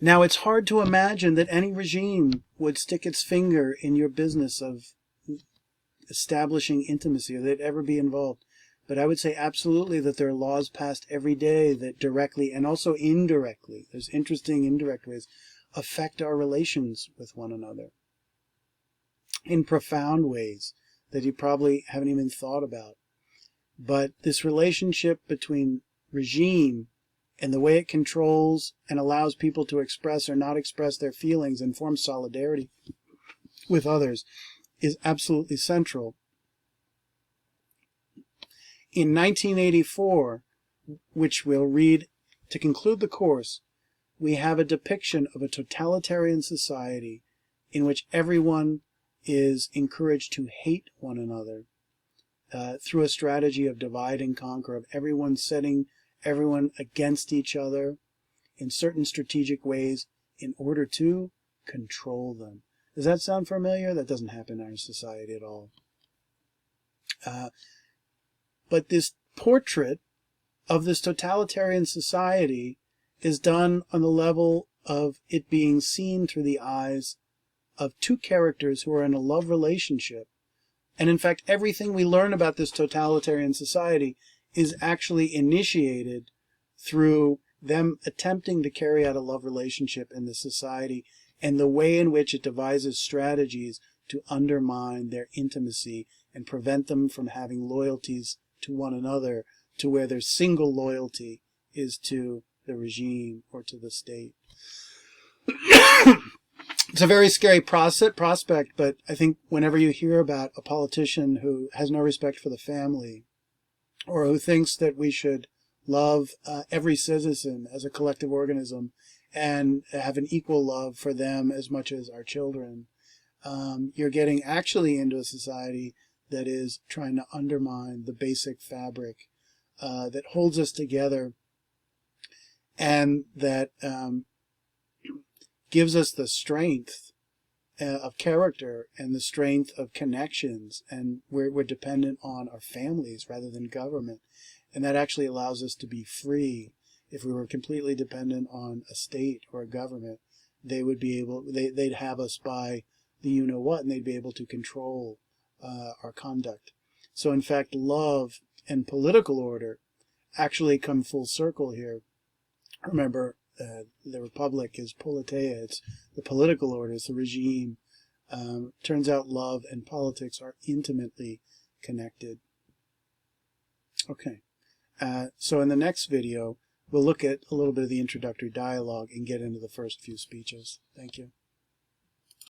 Now, it's hard to imagine that any regime would stick its finger in your business of establishing intimacy, or they'd ever be involved. But I would say absolutely that there are laws passed every day that directly and also indirectly, there's interesting indirect ways, affect our relations with one another in profound ways that you probably haven't even thought about. But this relationship between regime and the way it controls and allows people to express or not express their feelings and form solidarity with others is absolutely central. In 1984, which we'll read to conclude the course, we have a depiction of a totalitarian society in which everyone is encouraged to hate one another through a strategy of divide and conquer, of everyone setting everyone against each other in certain strategic ways in order to control them. Does that sound familiar? That doesn't happen in our society at all. But this portrait of this totalitarian society is done on the level of it being seen through the eyes of two characters who are in a love relationship. And in fact, everything we learn about this totalitarian society is actually initiated through them attempting to carry out a love relationship in the society and the way in which it devises strategies to undermine their intimacy and prevent them from having loyalties to one another, to where their single loyalty is to the regime or to the state. It's a very scary prospect, but I think whenever you hear about a politician who has no respect for the family, or who thinks that we should love every citizen as a collective organism and have an equal love for them as much as our children, you're getting actually into a society that is trying to undermine the basic fabric that holds us together and that gives us the strength of character and the strength of connections, and we're dependent on our families rather than government, and that actually allows us to be free. If we were completely dependent on a state or a government, they would be able, they'd have us by the you-know-what, and they'd be able to control our conduct. So in fact, love and political order actually come full circle here. Remember, the republic is politeia, it's the political order, it's the regime. Turns out love and politics are intimately connected. Okay, so in the next video, we'll look at a little bit of the introductory dialogue and get into the first few speeches. Thank you.